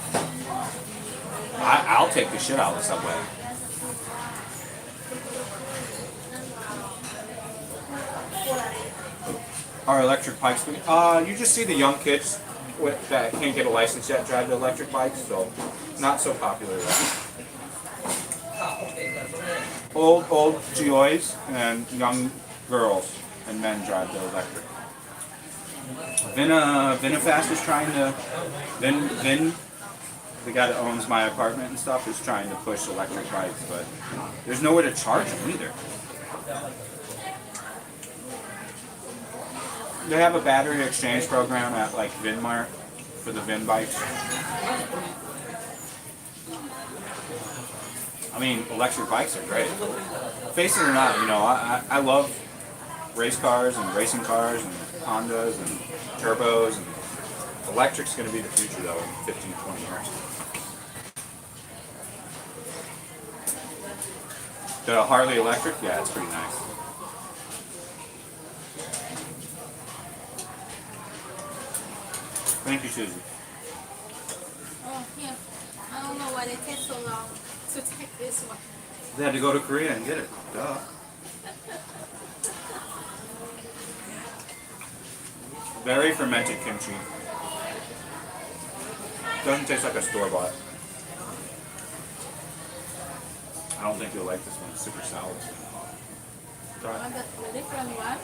I'll take the shit out of the subway. Are electric bikes? You just see the young kids that can't get a license yet drive the electric bikes, so not so popular yet. Old GOs and young girls and men drive the electric. Vinafast is trying to Vin, the guy that owns my apartment and stuff, is trying to push electric bikes, but there's nowhere to charge them either. They have a battery exchange program at like Vinmart for the Vin bikes. I mean, electric bikes are great. Face it or not, you know, I love race cars and racing cars and Hondas and turbos. And electric's going to be the future though in 15, 20 years. The Harley electric, yeah, it's pretty nice. Thank you, Susie. Oh, yeah. I don't know why they take so long to take this one. They had to go to Korea and get it. Duh. Very fermented kimchi. Doesn't taste like a store-bought. I don't think you'll like this one. It's super sour. Try it. The different one.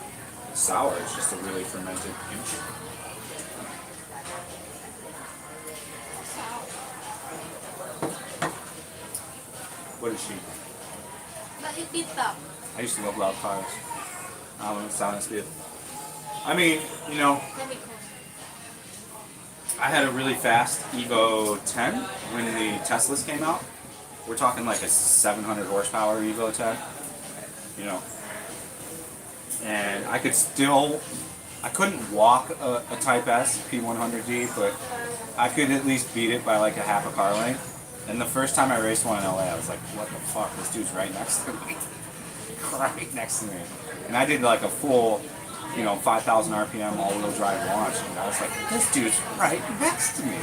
It's sour. It's just a really fermented kimchi. What is she? But it's bitter. I used to love loud cars. I don't know, sound speed. I mean, you know, Let me cool. I had a really fast Evo 10 when the Teslas came out. We're talking like a 700 horsepower Evo 10, you know. And I couldn't walk a Type S P100D, but I could at least beat it by like a half a car length. And the first time I raced one in LA, I was like, what the fuck, this dude's right next to me. right next to me. And I did like a full, 5,000 RPM all-wheel drive launch, and I was like, this dude's right next to me.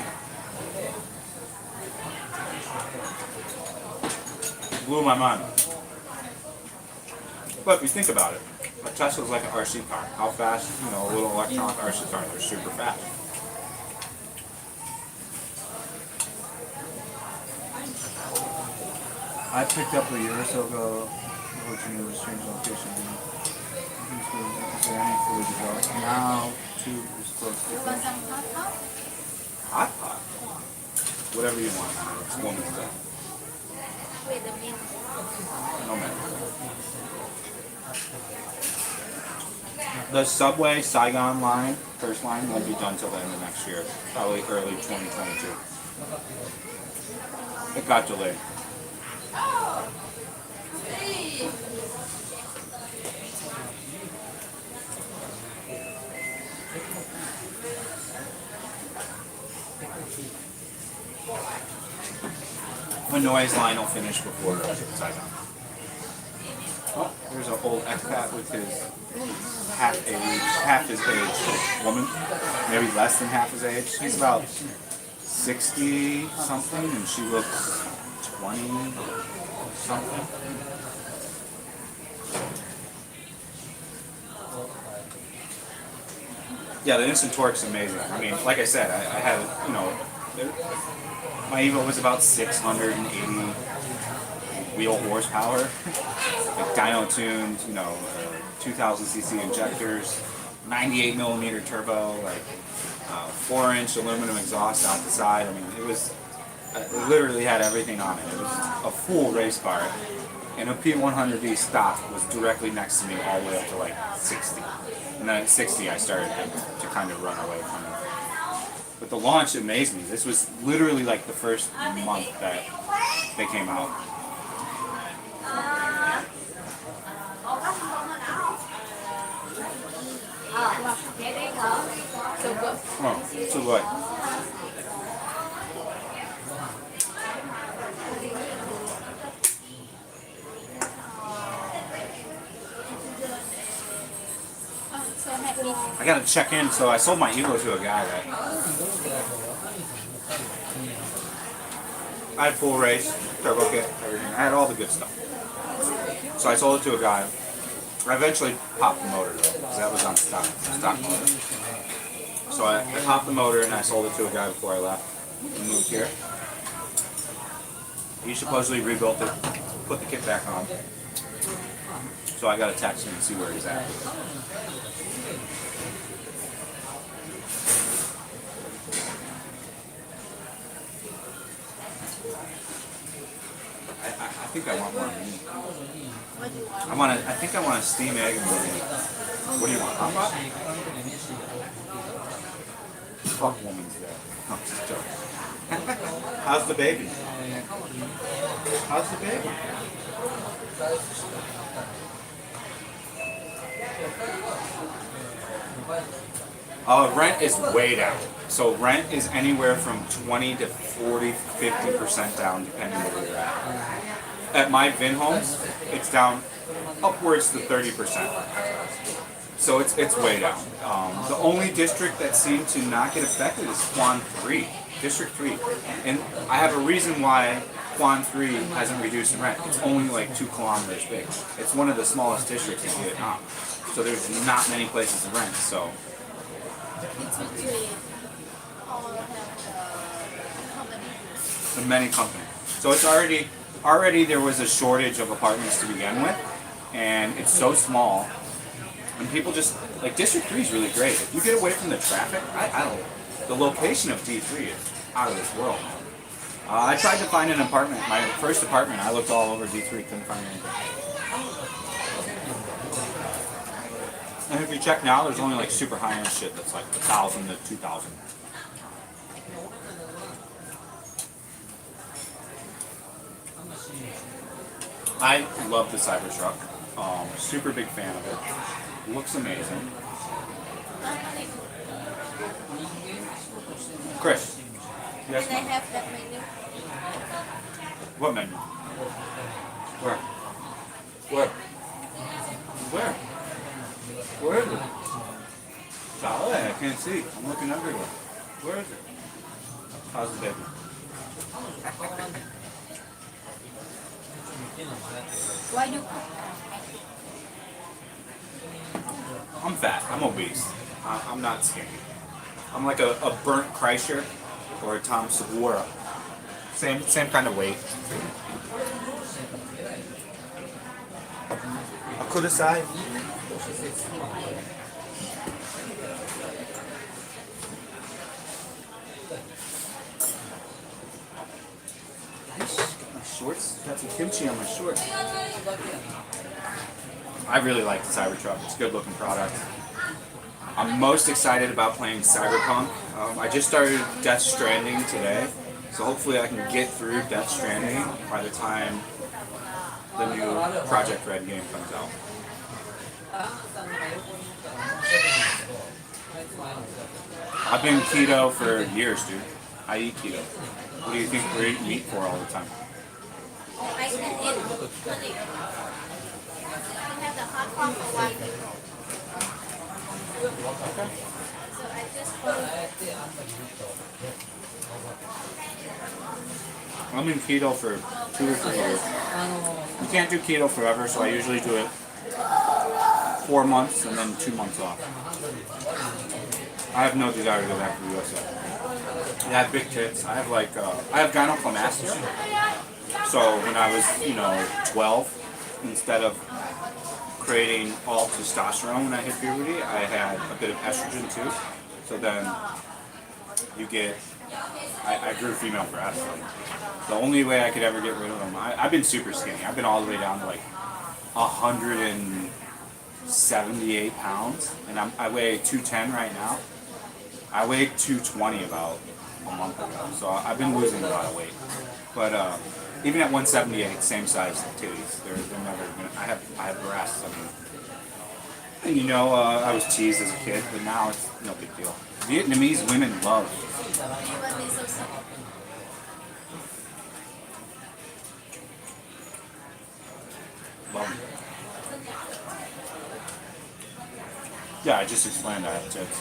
Blew my mind. But if you think about it, a Tesla's like an RC car. How fast, a little electronic RC car, they're super fast. I picked up a year or so ago. Virginia was changed location. Now, two is close to You want some hot pot? Hot pot. Whatever you want. It's woman's day. Wait a minute. No matter. The subway Saigon line, first line, won't be done till the end of next year. Probably early 2022. It got delayed. Hanoi line will finish before Saigon. Oh, there's an old expat with his half his age woman, maybe less than half his age. He's about 60 something, and she looks 20 something. Yeah, the instant torque's amazing. I mean, like I said, I had, my Evo was about 680 wheel horsepower, like dyno tuned, 2000cc injectors, 98 millimeter turbo, like 4-inch aluminum exhaust out the side. I mean, it literally had everything on it. It was a full race car, and a P100D stock was directly next to me all the way up to like 60. And then at 60, I started to kind of run away from it. But the launch amazed me. This was literally like the first month that they came out. Oh, so good. So happy. I gotta check in, so I sold my Evo to a guy that I had full race, turbo kit, everything. I had all the good stuff. So I sold it to a guy. I eventually popped the motor though, because that was on stock motor. So I popped the motor and I sold it to a guy before I left and moved here. He supposedly rebuilt it, put the kit back on. So I got to text him and see where he's at. I think I want more meat. What do you want? I think I want a steam egg and more meat. What do you want? Hot pot? Fuck woman's day. No, I'm just joking. How's the baby? How's the baby? Rent is way down. So rent is anywhere from 20 to 40, 50% down, depending where you're at. At my Vin homes, it's down upwards to 30%. So it's way down. The only district that seemed to not get affected is Quan 3, District 3. And I have a reason why Quan 3 hasn't reduced the rent. It's only like 2 kilometers big. It's one of the smallest districts in Vietnam. So there's not many places to rent. So It's usually all have the company. the many companies. So it's already there was a shortage of apartments to begin with, and it's so small. And people just like District 3 is really great. If you get away from the traffic, I don't. The location of D3 is out of this world. I tried to find an apartment. My first apartment, I looked all over D3, couldn't find anything. And if you check now, there's only like super high-end shit that's like 1,000 to 2,000. I love the Cybertruck. Super big fan of it. Looks amazing. Chris, yes, Can I ma'am. have that menu? What menu? Where? Where? Where? Where is it? Solid. I can't see. I'm looking everywhere. Where is it? How's the baby? Why you I'm fat. I'm obese. I'm not skinny. I'm like a burnt Kreischer or a Tom Segura. Same kind of weight. A kudasai. My shorts. Got some kimchi on my shorts. I really like the Cybertruck. It's a good looking product. I'm most excited about playing Cyberpunk. I just started Death Stranding today, so hopefully I can get through Death Stranding by the time the new Project Red game comes out. I've been keto for years, dude. I eat keto. What do you think we're eating meat for all the time? I can eat honey. We have the hot pot for 1 euro. So I just I'm in keto for 2 or 3 years. You can't do keto forever, so I usually do it 4 months and then 2 months off. I have no desire to go back to the US yet. I have big tits. I have gynecomastia. So when I was, 12, instead of creating all testosterone when I hit puberty, I had a bit of estrogen too. So then I grew female breasts. The only way I could ever get rid of them, I've been super skinny. I've been all the way down to like 178 pounds, and I weigh 210 right now. I weighed 220 about a month ago, so I've been losing a lot of weight. But even at 178, same size titties. They're never gonna. I have breasts. I mean, and I was teased as a kid, but now it's no big deal. Vietnamese women love. Love them. Yeah, I just explained I have tits.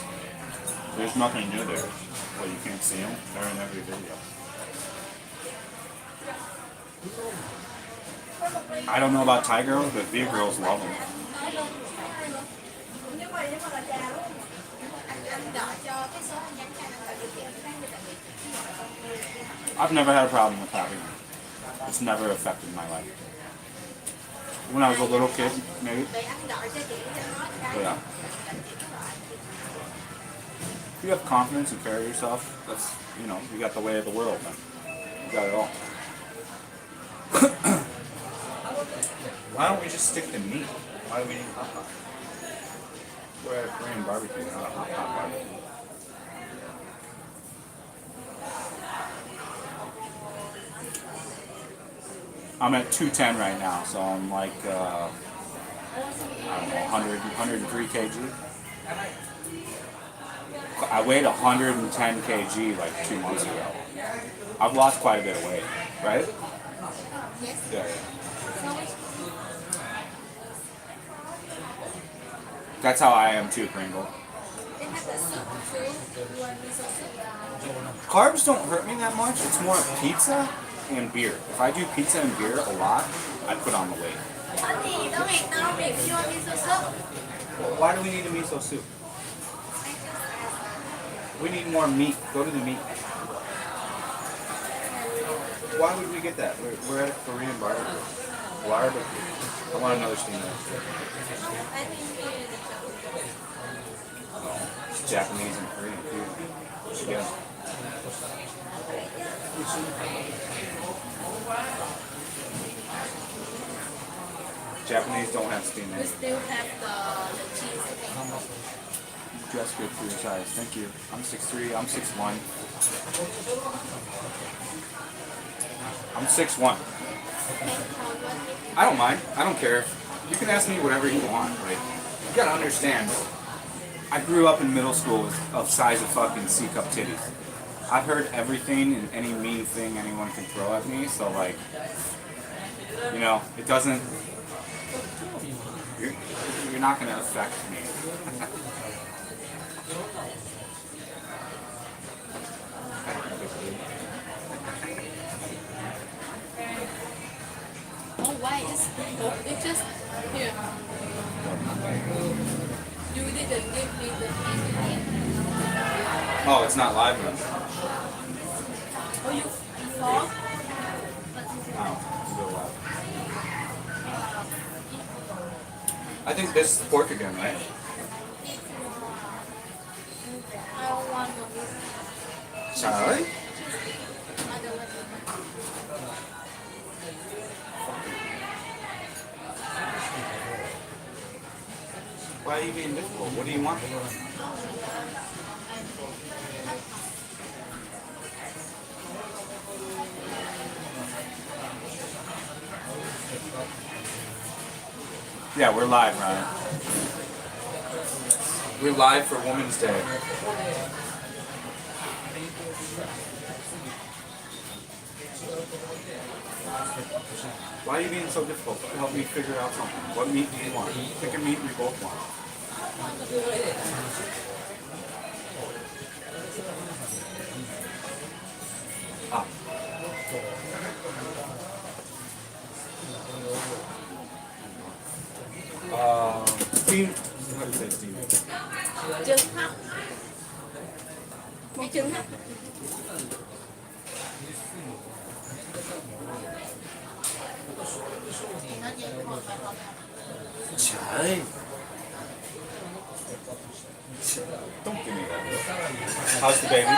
There's nothing new there. Well, you can't see them. They're in every video. I don't know about Thai girls, but Viet girls love them. I've never had a problem with having them. It's never affected my life. When I was a little kid, maybe. But yeah. If you have confidence and care of yourself, that's, you got the way of the world, man. You got it all. Why don't we just stick to meat? Why do we need hot pot? We're at a Korean barbecue, not a hot pot barbecue. I'm at 210 right now, so I'm like, I don't know, 103 kg. I weighed 110 kg like 2 months ago. I've lost quite a bit of weight, right? Yes. Yeah. That's how I am too, Pringle. They have the soup too. You want miso soup? Carbs don't hurt me that much. It's more pizza and beer. If I do pizza and beer a lot, I put on the weight. Honey, don't eat now. If you want miso soup. Why do we need a miso soup? We need more meat. Go to the meat. Why would we get that? We're at a Korean barbecue. Barbecue. I want another steamer. I think It's Japanese and Korean food. We should get them. Japanese don't have steamed we eggs. still have the cheese thing. Dress good for your size. Thank you. I'm 6'3". I'm 6'1". I'm 6'1". I don't mind. I don't care. You can ask me whatever you want. Like, you gotta understand. I grew up in middle school of size of fucking C-cup titties. I've heard everything and any mean thing anyone can throw at me. So like, it doesn't. you're not going to affect me. Oh, why is it just here? You didn't give me the ingredient. Oh, it's not live then. Oh, you forgot? Oh, it's still live. I think this is pork again, right? I don't want to. Sorry? I don't want to. Why are you being difficult? What do you want? Yeah, we're live, Ryan. We're live for Women's Day. Why are you being so difficult? Help me figure out something. What meat do you want? Pick a meat we both want. Ah. Steam. How do you say steam? Trứng hấp. Cái trứng hấp. Nó dễ một phải không? Trời. Don't give me that. How's the baby?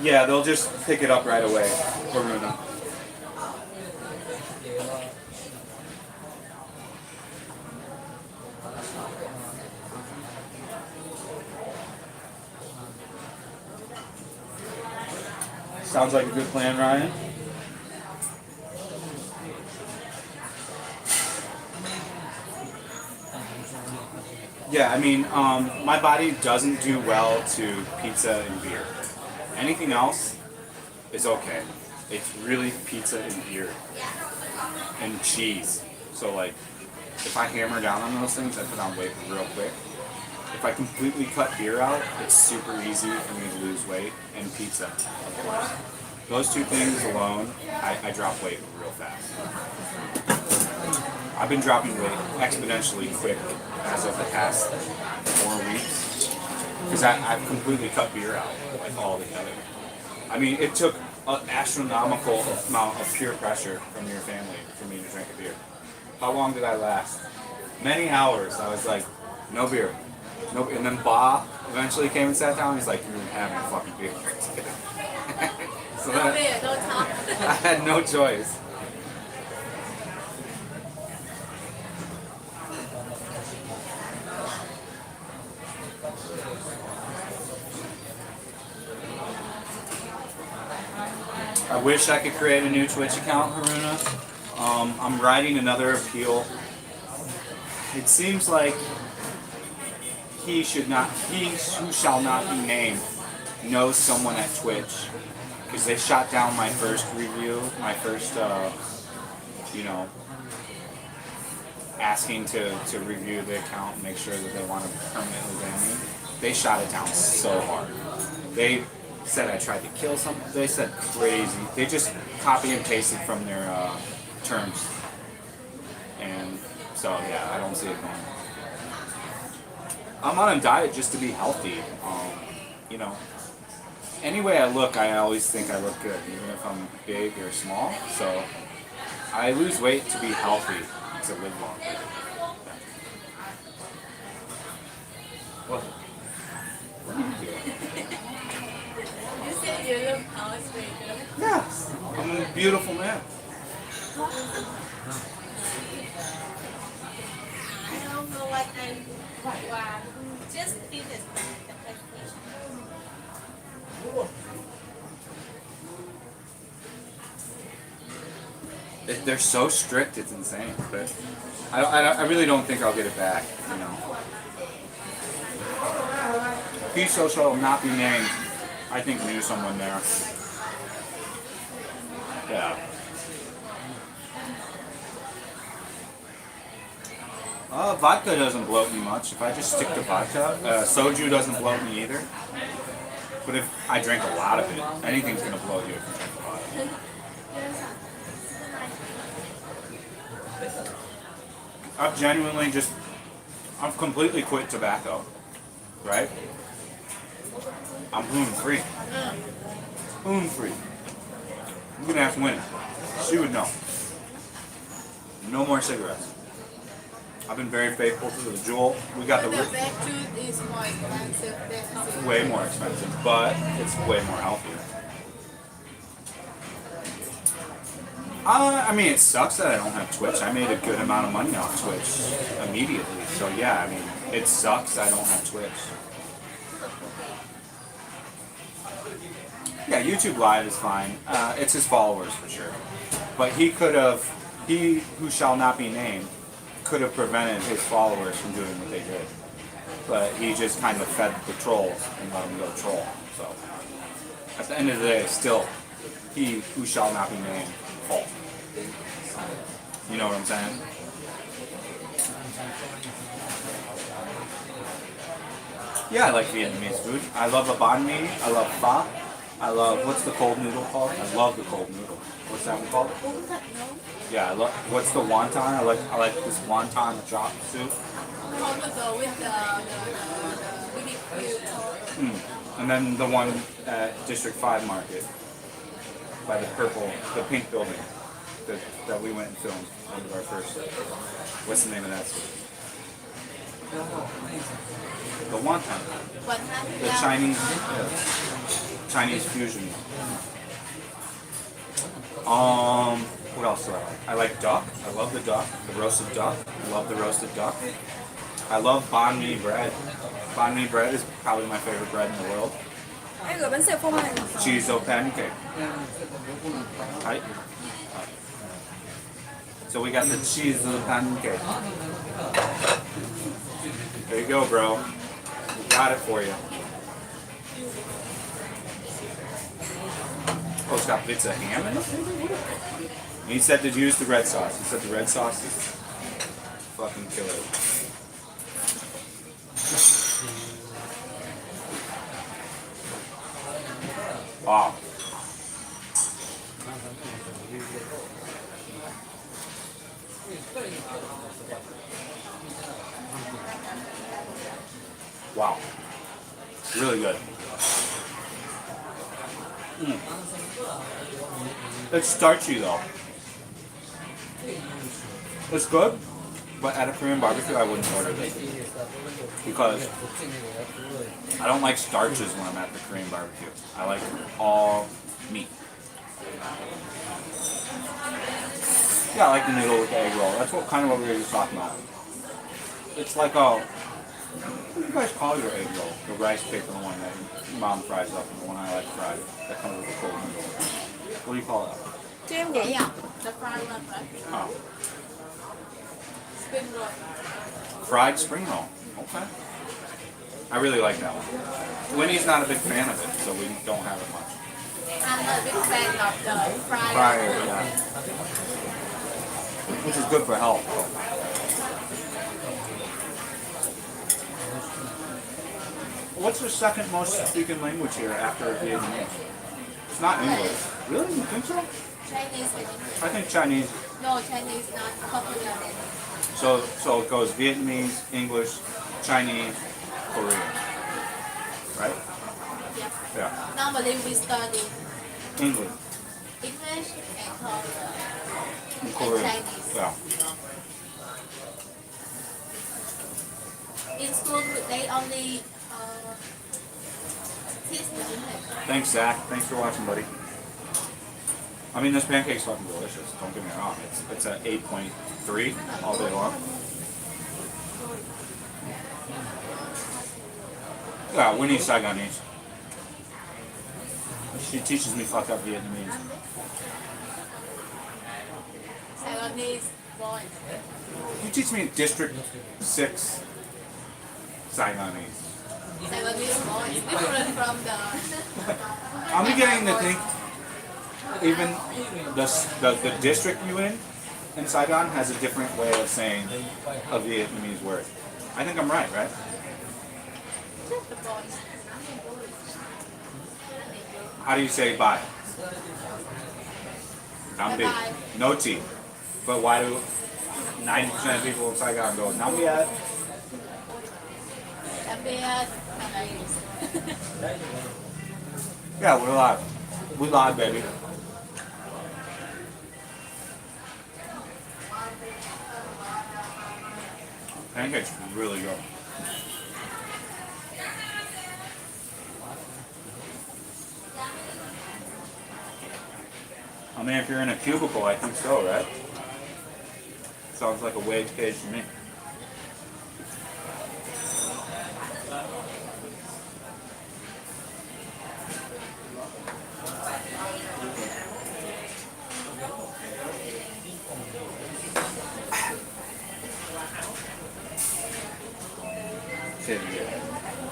Yeah, they'll just pick it up right away. Varuna. Sounds like a good plan, Ryan. Yeah, I mean, my body doesn't do well to pizza and beer. Anything else is okay. It's really pizza and beer and cheese. So like, if I hammer down on those things, I put on weight real quick. If I completely cut beer out, it's super easy for me to lose weight, and pizza, of course. Those two things alone, I drop weight real fast. I've been dropping weight exponentially quick as of the past 4 weeks, because I've completely cut beer out, like altogether. I mean, it took an astronomical amount of peer pressure from your family for me to drink a beer. How long did I last? Many hours. I was like, no beer. Nope. And then Ba eventually came and sat down. He's like, "You're having a fucking beer." So No then beer, no talk. I had no choice. I wish I could create a new Twitch account, Haruna. I'm writing another appeal. It seems like he who shall not be named knows someone at Twitch, because they shot down my first review, my first, asking to review the account and make sure that they want to permanently ban me. They shot it down so hard. They said I tried to kill someone. They said crazy. They just copy and pasted from their terms. And so, yeah, I don't see it going. I'm on a diet just to be healthy. Any way I look, I always think I look good, even if I'm big or small. So I lose weight to be healthy, to live longer. Yeah. What? What are you doing? You said you look Australian. Yes, I'm a beautiful man. I don't know what I'm just finish the presentation. They're so strict, it's insane. But I really don't think I'll get it back. He shall not be named. I think knew someone there. Yeah. Vodka doesn't bloat me much. If I just stick to vodka, soju doesn't bloat me either. But if I drink a lot of it, anything's gonna bloat you if you drink a lot of it. I've genuinely I've completely quit tobacco, right? I'm gluten free. Gluten free. I'm gonna ask Winnie. She would know. No more cigarettes. I've been very faithful to the Juul. We got The the back tooth is more expensive than way more expensive, but it's way more healthy. I mean, it sucks that I don't have Twitch. I made a good amount of money off Twitch immediately. So yeah, I mean, it sucks I don't have Twitch. Yeah, YouTube Live is fine. It's his followers for sure. But he who shall not be named, could have prevented his followers from doing what they did. But he just kind of fed the trolls and let them go troll. So at the end of the day, still, he who shall not be named, fault. You know what I'm saying? Yeah, I like Vietnamese food. I love a banh mi. I love pho. I love, what's the cold noodle called? I love the cold noodle. What's that one called? Yeah, I love, what's the wonton? I like this wonton chop soup. And then the one at District 5 Market by the pink building that we went and filmed one of our first. What's the name of that soup? The wonton. The Chinese fusion. What else do I like? I like duck. I love the duck. The roasted duck. I love the roasted duck. I love banh mi bread. Banh mi bread is probably my favorite bread in the world. Em gửi bánh xèo phô mai. Cheese pancake. Right? So we got the cheese pancake. There you go, bro. We got it for you. Oh, it's got bits of ham in it? He said to use the red sauce. He said the red sauce is fucking killer. Wow. Wow. Really good. It's starchy though. It's good, but at a Korean barbecue I wouldn't order this because I don't like starches when I'm at the Korean barbecue. I like all meat. Yeah, I like the noodle with the egg roll. That's kind of what we were just talking about. It's like what do you guys call your egg roll? The rice paper one that your mom fries up and the one I like fried. That comes with a cold noodle. What do you call that? Cho em gửi. Yeah, the fried one, right? Oh. Spring roll. Fried spring roll. Okay. I really like that one. Winnie's not a big fan of it, so we don't have it much. I'm not a big fan of the fried. Fried, yeah. Which is good for health. What's the second most speaken language here after Vietnamese? It's not English. Really? You think so? Chinese and English. I think Chinese. No, Chinese not popular then. So it goes Vietnamese, English, Chinese, Korean. Right? Yeah. Yeah. Normally we study English English and and Korean. Chinese. Yeah. In school they only teach the English. Thanks, Zach. Thanks for watching, buddy. I mean, this pancake's fucking delicious. Don't get me wrong. It's at 8.3 all day long. Yeah, Winnie's Saigonese. She teaches me fucked up Vietnamese. Taiwanese boys. You teach me District 6 Saigonese. Taiwanese boys different from the. I'm beginning to think even the district you in in Saigon has a different way of saying a Vietnamese word. I think I'm right, right? How do you say bye? Nam đi. Bye. No T. But why do 90% of people in Saigon go Nam đi? Đặc biệt Yeah, we're live. We live, baby. Pancakes really good. I mean, if you're in a cubicle, I think so, right? Sounds like a wage cage to me.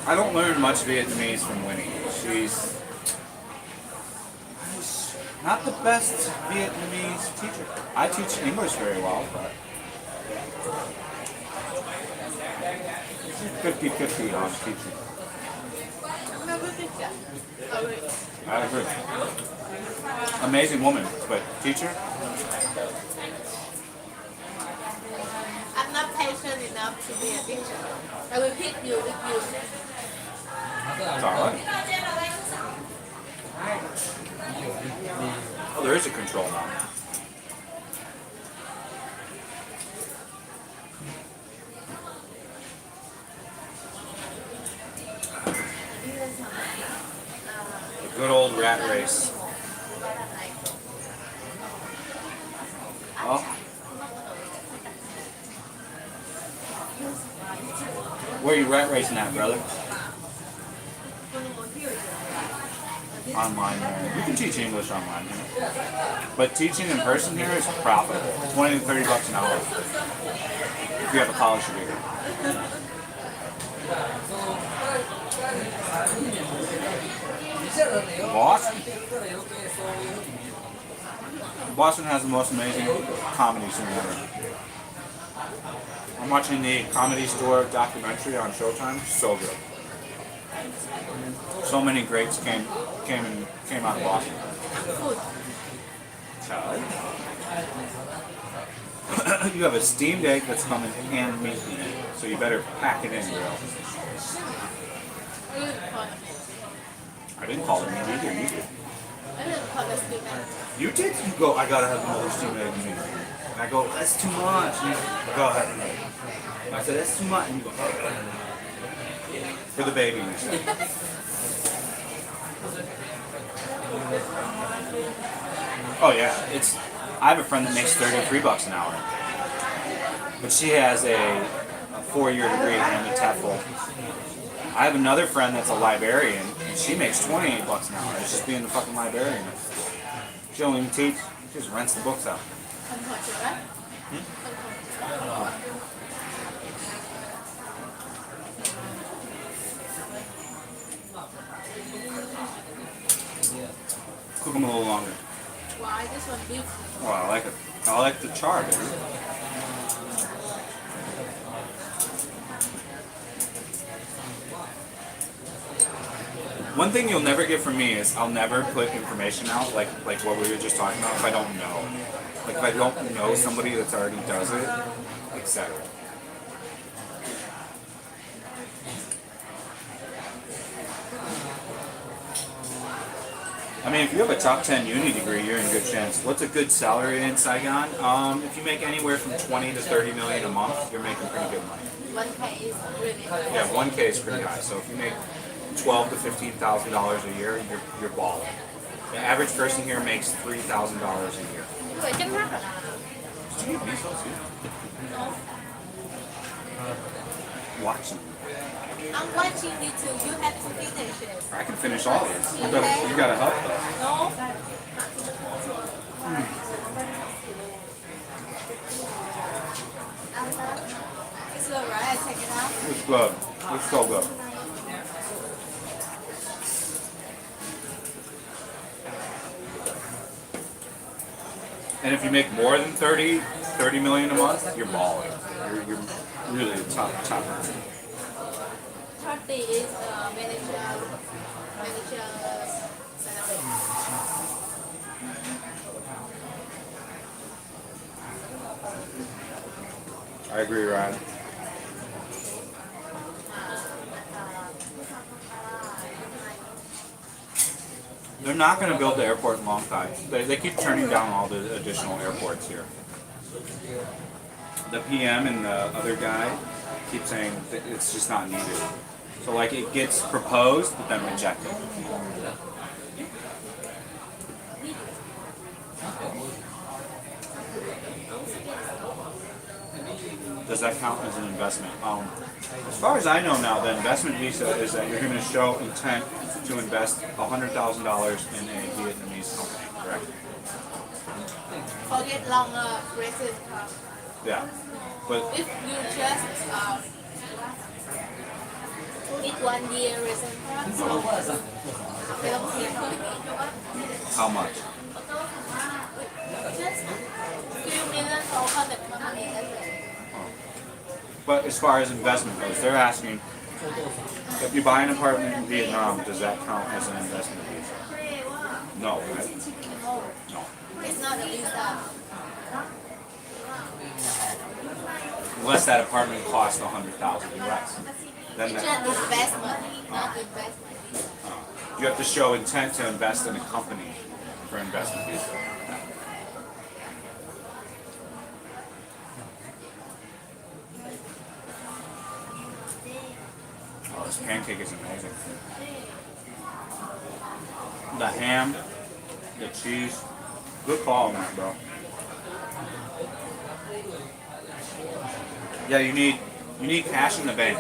I don't learn much Vietnamese from Winnie. She's not the best Vietnamese teacher. I teach English very well, but 50-50 on teaching. I agree. Amazing woman, but teacher? I'm not patient enough to be a teacher. I will hit you if you. It's alright. Oh, there is a control now. The good old rat race. Oh. Where are you rat racing at, brother? Online here. You can teach English online here. But teaching in person here is profitable. 20 to 30 bucks an hour. If you have a college degree. Boston? Boston has the most amazing comedy scene ever. I'm watching the Comedy Store documentary on Showtime. So good. So many greats came out of Boston. Child. You have a steamed egg that's coming and meat in it, so you better pack it in, girl. I didn't call it meat either. You did. I didn't call this stupid. You did? You go, I gotta have another steamed egg and meat. And I go, that's too much. And you go ahead and eat. And I said, that's too much. And you go, for the baby, you said. Oh yeah, I have a friend that makes 33 bucks an hour. But she has a 4-year degree in the TEFL. I have another friend that's a librarian, and she makes 28 bucks an hour. It's just being the fucking librarian. She don't even teach, she just rents the books out. Cook them a little longer. Why this one beautiful? Well, I like it. I like the char, baby. One thing you'll never get from me is I'll never put information out like what we were just talking about if I don't know. Like if I don't know somebody that's already does it, etc. I mean, if you have a top 10 uni degree, you're in good chance. What's a good salary in Saigon? If you make anywhere from 20 to 30 million a month, you're making pretty good money. 1K is really high. Yeah, 1K is pretty high. So if you make $12,000 to $15,000 a year, you're balling. The average person here makes $3,000 a year. Vậy chắc mắc à? Did you get measles too? Watching. I'm watching you too. You have to finish it. I can finish all these. You gotta help though. No. It's good, right? I take it out. It's good. It's so good. And if you make more than 30 30 million a month, you're balling. You're really a top earner. 30 is manager salary. I agree, Ryan. They're not going to build the airport in Long Thai. They keep turning down all the additional airports here. The PM and the other guy keep saying that it's just not needed. So like it gets proposed, but then rejected. Does that count as an investment? As far as I know now, the investment visa is that you're going to show intent to invest $100,000 in a Vietnamese company, correct? Forget longer Brexit. Yeah. But If you just need 1 year resident, they don't care how many. how much? Just few million or 100 money. That's it. But as far as investment goes, they're asking, if you buy an apartment in Vietnam, does that count as an investment visa? No, right? No. It's not a visa. Unless that apartment costs $100,000 US. Then It's that, just investment, not investment. you have to show intent to invest in a company for investment visa. Oh, this pancake is amazing. The ham, the cheese, good call on that, bro. Yeah, you need cash in the bank.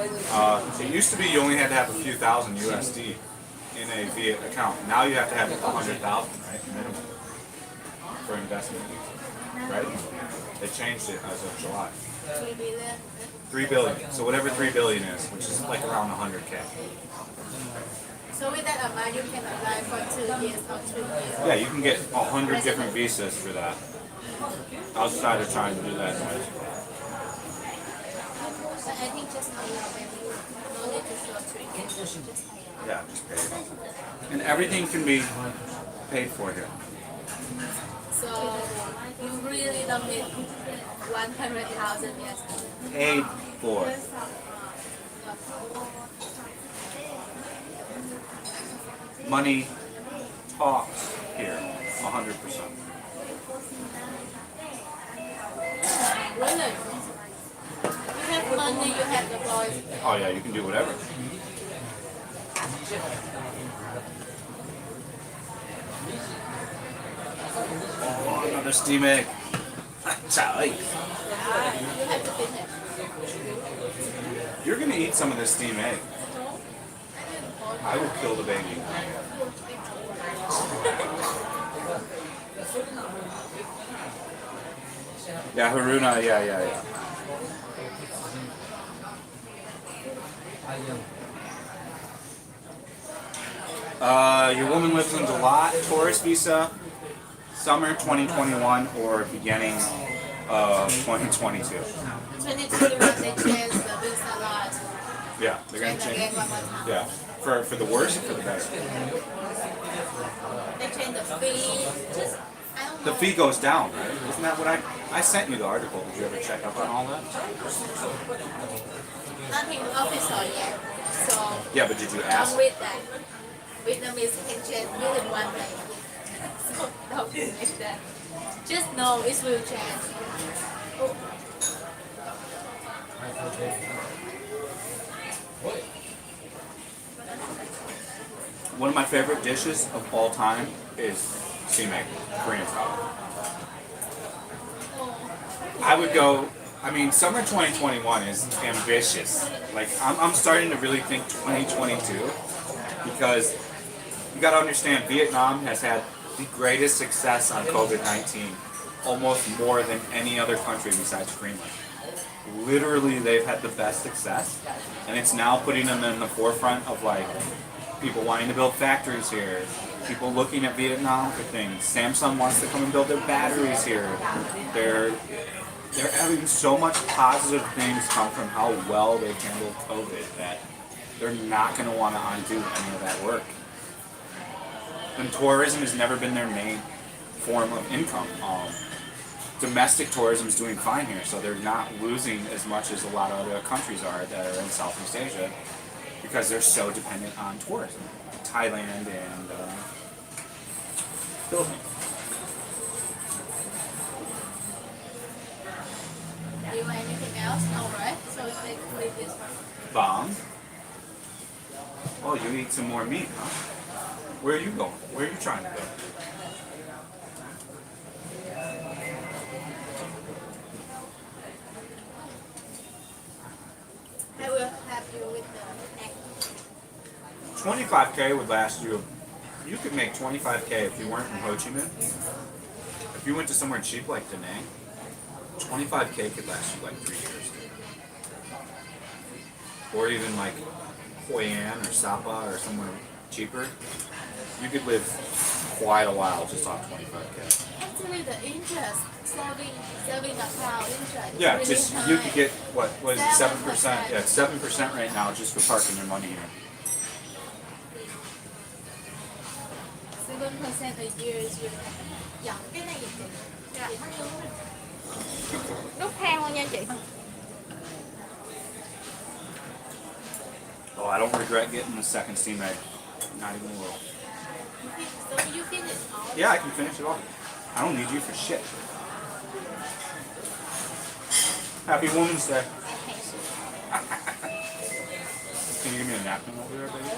It used to be you only had to have a few thousand USD in a Viet account. Now you have to have 100,000, right, minimum, for investment, right? They changed it as of July. 3 billion. 3 billion. So whatever 3 billion is, which is like around 100K. So with that amount, you can apply for 2 years or 3 years. Yeah, you can get 100 different visas for that. Outside of trying to do that noise. So I think just allow them. No need to show 3 years. Just Yeah, just pay it. And everything can be paid for here. So you really don't need 100,000 yes. Paid for. Money talks here, 100%. Really? You have money, you have the voice. Oh yeah, you can do whatever. Oh, another steam egg. Charlie. You have to finish. You're gonna eat some of this steam egg. I will kill the baby. Yeah, Haruna, yeah. Your woman lives in Dalat, tourist visa, summer 2021 or beginning of 2022. 2021, they changed the visa lot. Yeah, they're gonna Change change. again one more time. Yeah, for the worse or for the better? They changed the fee. Just, I don't know. The fee goes down, right? Isn't that what I sent you the article? Did you ever check up on all that? Nothing official yet. So Yeah, but did you ask? don't read that. Vietnamese can change within 1 day. So don't read that. Just know it will change. One of my favorite dishes of all time is simac, Korean style. I would go. I mean, summer 2021 is ambitious. Like, I'm starting to really think 2022 because you got to understand Vietnam has had the greatest success on COVID-19, almost more than any other country besides Greenland. Literally, they've had the best success, and it's now putting them in the forefront of like people wanting to build factories here, people looking at Vietnam for things. Samsung wants to come and build their batteries here. they're having so much positive things come from how well they've handled COVID that they're not going to want to undo any of that work. And tourism has never been their main form of income. Domestic tourism is doing fine here, so they're not losing as much as a lot of other countries are that are in Southeast Asia because they're so dependent on tourism. Thailand and Philippines. Do you want anything else? No, right? So they leave this one. Bomb. Oh, you eat some more meat, huh? Where are you going? Where are you trying to go? I will help you with the egg. 25K would last you. You could make 25K if you weren't in Ho Chi Minh. If you went to somewhere cheap like Da Nang, 25K could last you like 3 years. Or even like Hoi An or Sapa or somewhere cheaper. You could live quite a while just off 25K. Actually, the interest, saving account interest. Yeah, really just high. you could get what is it, 7%? 7%. Yeah, 7% right now just for parking your money here. 7% a year is really. Dạ, cái này gì chị? Dạ. Đút than luôn nha chị. Oh, I don't regret getting the second steam egg. Not even a little. So you finish all? Yeah, I can finish it all. I don't need you for shit. Happy Women's Day. Can you give me a napkin over there, baby?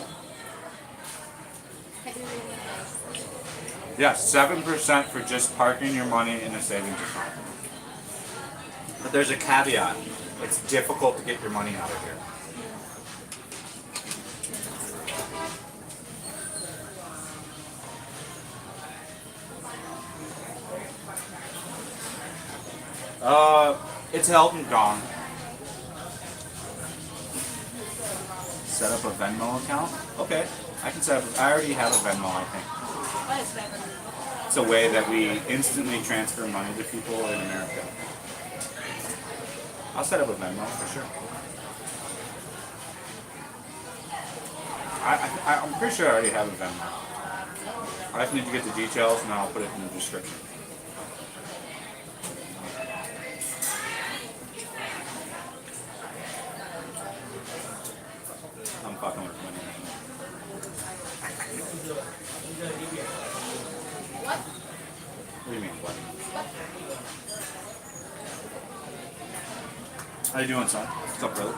Yeah, 7% for just parking your money in a savings account. But there's a caveat. It's difficult to get your money out of here. It's Elton John. Set up a Venmo account? Okay, I can set up. I already have a Venmo, I think. What is that? It's a way that we instantly transfer money to people in America. I'll set up a Venmo for sure. I'm pretty sure I already have a Venmo. I just need to get the details and I'll put it in the description. I'm fucking with money. What? What do you mean, what? How you doing, son? What's up, brother?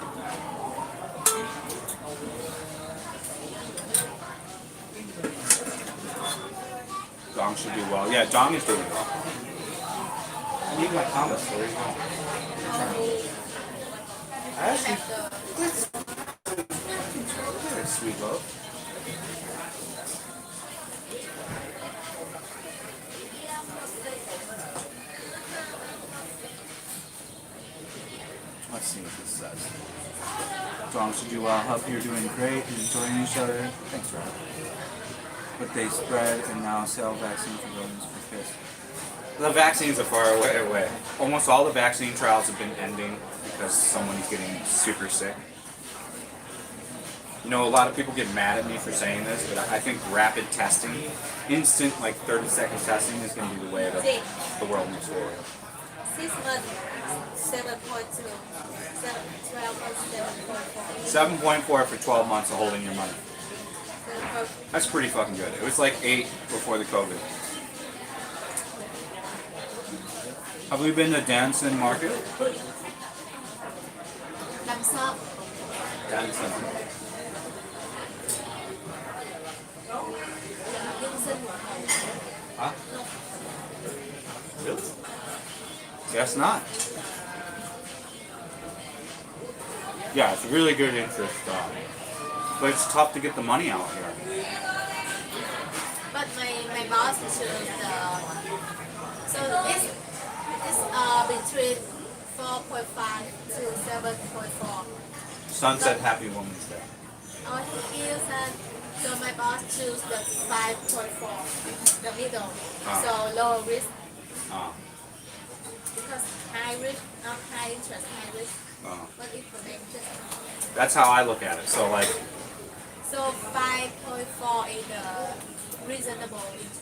Dong should do well. Yeah, Dong is doing well. I need my comments. Where are you going? I actually... Sweet love. Let's see what this says. Dong should do well. Hope you're doing great and enjoying each other. Thanks, Rob. But they spread and now sell vaccine for rodents for kids. The vaccines are far away. Almost all the vaccine trials have been ending because someone's getting super sick. You know, a lot of people get mad at me for saying this, but I think rapid testing, instant, like 30-second testing is going to be the way that the world moves forward. 6 months, 7.2. 7.4. 7.4 for 12 months of holding your money. That's pretty fucking good. It was like 8 before the COVID. Have we been to Danson Market? Làm sao? Danson. Huh? Really? Guess not. Yeah, it's really good interest, but it's tough to get the money out here. But my boss chose the so it's between 4.5 to 7.4. Sunset Happy Women's Day. Oh, he is so my boss chose the 5.4, the middle, so low risk. because high risk, not high interest, high risk. Uh, But it's for them just. that's how I look at it. So like, So 5.4 is the reasonable interest.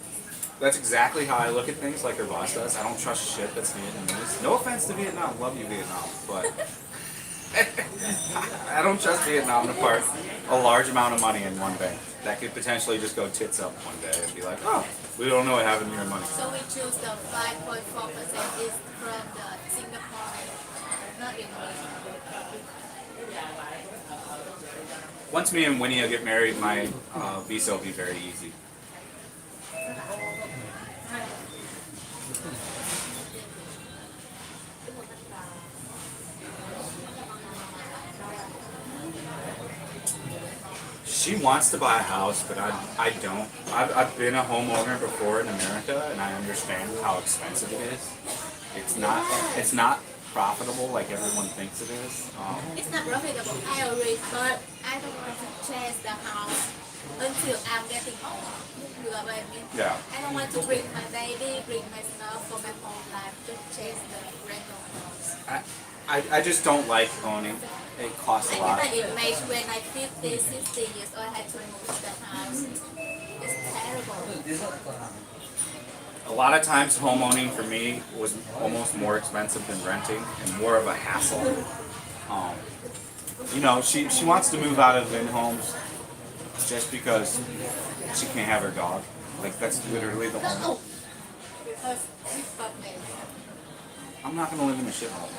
that's exactly how I look at things, like your boss does. I don't trust shit that's Vietnamese. No offense to Vietnam, love you Vietnam, but I don't trust Vietnam to park a large amount of money in one bank. That could potentially just go tits up one day and be like, oh, we don't know what happened to your money. So we choose the 5.4% is from the Singapore, not Indonesia. Once me and Winnie get married, my visa will be very easy. She wants to buy a house, but I don't. I've been a homeowner before in America, and I understand how expensive it is. It's not profitable like everyone thinks it is. It's not profitable. I already, but I don't want to change the house until I'm getting old. You know what I mean? Yeah. I don't want to bring my baby, bring my stuff for my whole life to change the rental house. I just don't like owning. It costs a lot. I can imagine when I 50, 60 years old, I had to move the house. It's terrible. A lot of times homeowning for me was almost more expensive than renting and more of a hassle. You know, she wants to move out of in-homes just because she can't have her dog. Like, that's literally the only... Oh, because it's public. I'm not going to live in a shithole.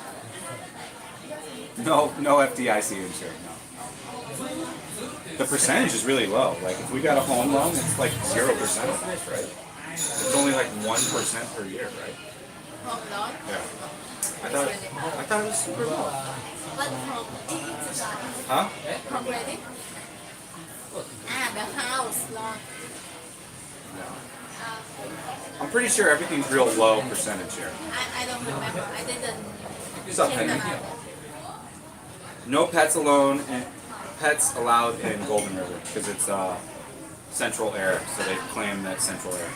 No FDIC insurance, no. The percentage is really low. Like, if we got a home loan, it's like 0%, right? It's only like 1% per year, right? Home loan? Yeah. I thought it was super low. But home, Huh? home credit? The house loan. I'm pretty sure everything's real low percentage here. I don't remember. I didn't Stop check paying. about it. No pets allowed in Golden River because it's central air, so they claim that central air.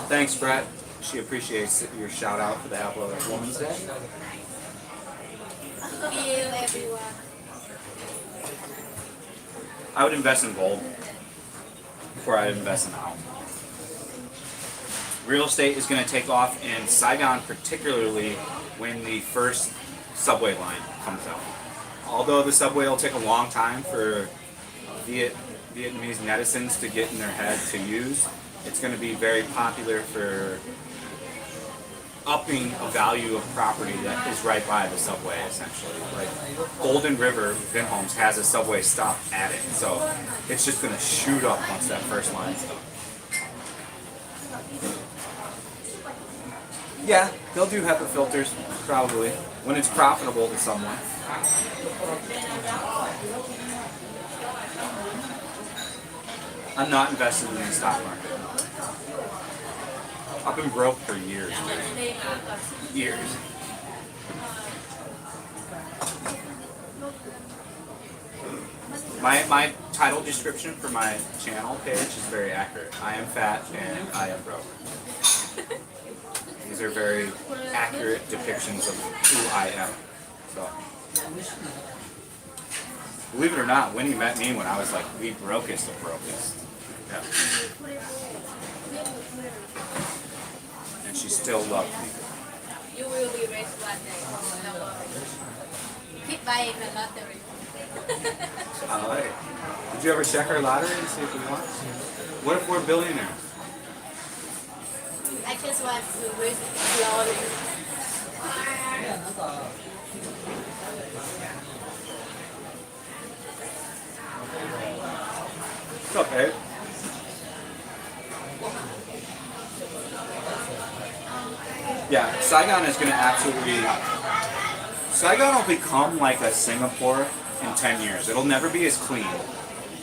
Thanks, Brett. She appreciates your shout out for the Apple Women's Day. Thank you, everyone. I would invest in gold before I invest in a home. Real estate is going to take off in Saigon, particularly when the first subway line comes out. Although the subway will take a long time for Vietnamese netizens to get in their head to use, it's going to be very popular for upping a value of property that is right by the subway, essentially. Like Golden River Vinhomes has a subway stop at it, so it's just going to shoot up once that first line's up. Yeah, they'll do HEPA filters, probably, when it's profitable to someone. I'm not invested in the stock market. I've been broke for years. Years. My title description for my channel page is very accurate. I am fat and I am broke. These are very accurate depictions of who I am. So, believe it or not, Winnie met me when I was like the brokest of brokest. Yeah. And she still loved me. You will be rich one day. Don't worry. Keep buying the lottery. Alright. Did you ever check our lottery and see if we won? What if we're billionaires? I just want to reach slowly. It's okay. Yeah, Saigon is going to absolutely... Saigon will become like a Singapore in 10 years. It'll never be as clean,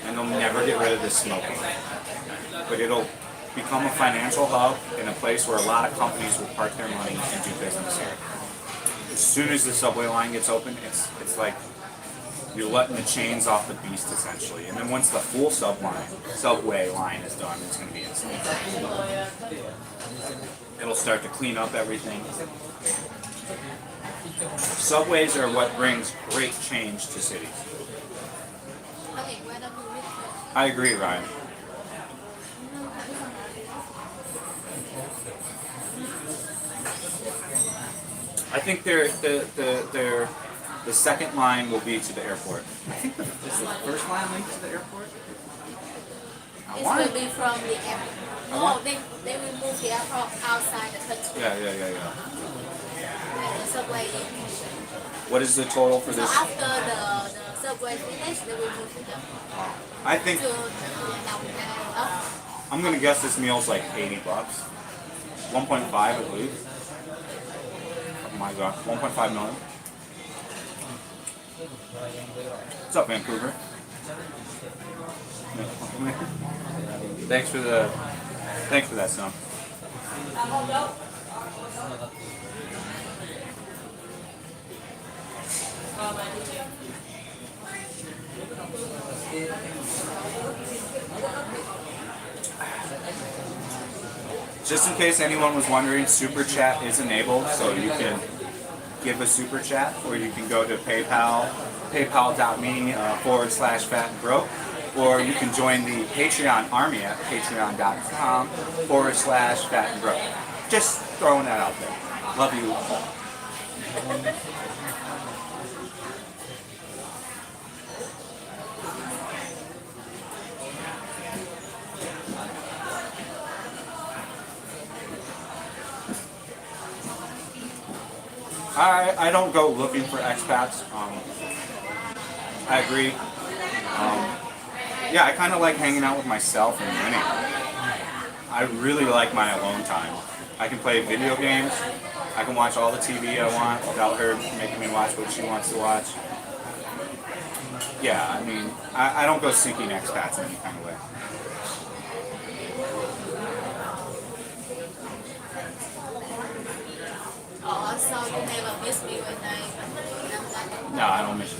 and they'll never get rid of this smoking. But it'll become a financial hub in a place where a lot of companies will park their money and do business here. As soon as the subway line gets open, it's like You're letting the chains off the beast essentially, and then once the full subway line is done, it's going to be insane. It'll start to clean up everything. Subways are what brings great change to cities. Okay, why don't we read it? I agree, Ryan. I think the second line will be to the airport. I think is the first line linked to the airport? It will be from the airport. Oh, they will move the airport outside the country. Yeah. And the subway. What is the total for So this? after the subway finish, they will move to the I think up. I'm gonna guess this meal's like $80. 1.5 at least. Oh my god, 1.5 million. What's up, Vancouver? Thanks for that, son. Just in case anyone was wondering, Super Chat is enabled, so you can give a Super Chat, or you can go to PayPal, paypal.me/fatandbroke, or you can join the Patreon army at patreon.com/fatandbroke. Just throwing that out there. Love you all. I don't go looking for expats. I agree. Yeah, I kind of like hanging out with myself and winning. I really like my alone time. I can play video games. I can watch all the TV I want without her making me watch what she wants to watch. Yeah, I mean, I don't go seeking expats in any kind of way. Oh, so you never miss me when I'm No, I don't miss you.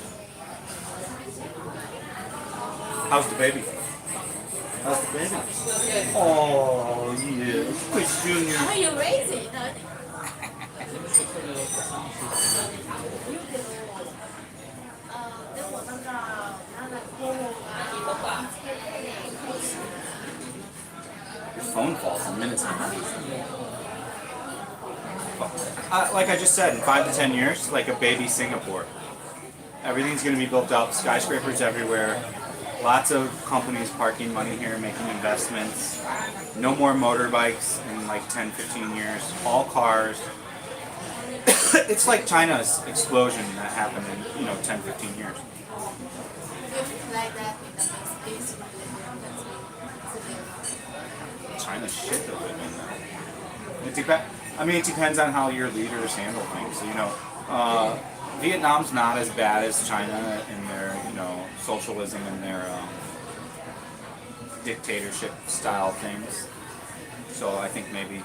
How's the baby? How's the baby? Oh, yeah. Chris Jr. How are you raising? Your phone falls in minutes and minutes. Like I just said, in 5 to 10 years, like a baby Singapore. Everything's going to be built up, skyscrapers everywhere, lots of companies parking money here, making investments, no more motorbikes in like 10, 15 years, all cars. It's like China's explosion that happened in, 10, 15 years. Like that in the next space. China's shit that live in that. It depends on how your leaders handle things. Vietnam's not as bad as China in their, socialism and their dictatorship style things. So I think maybe.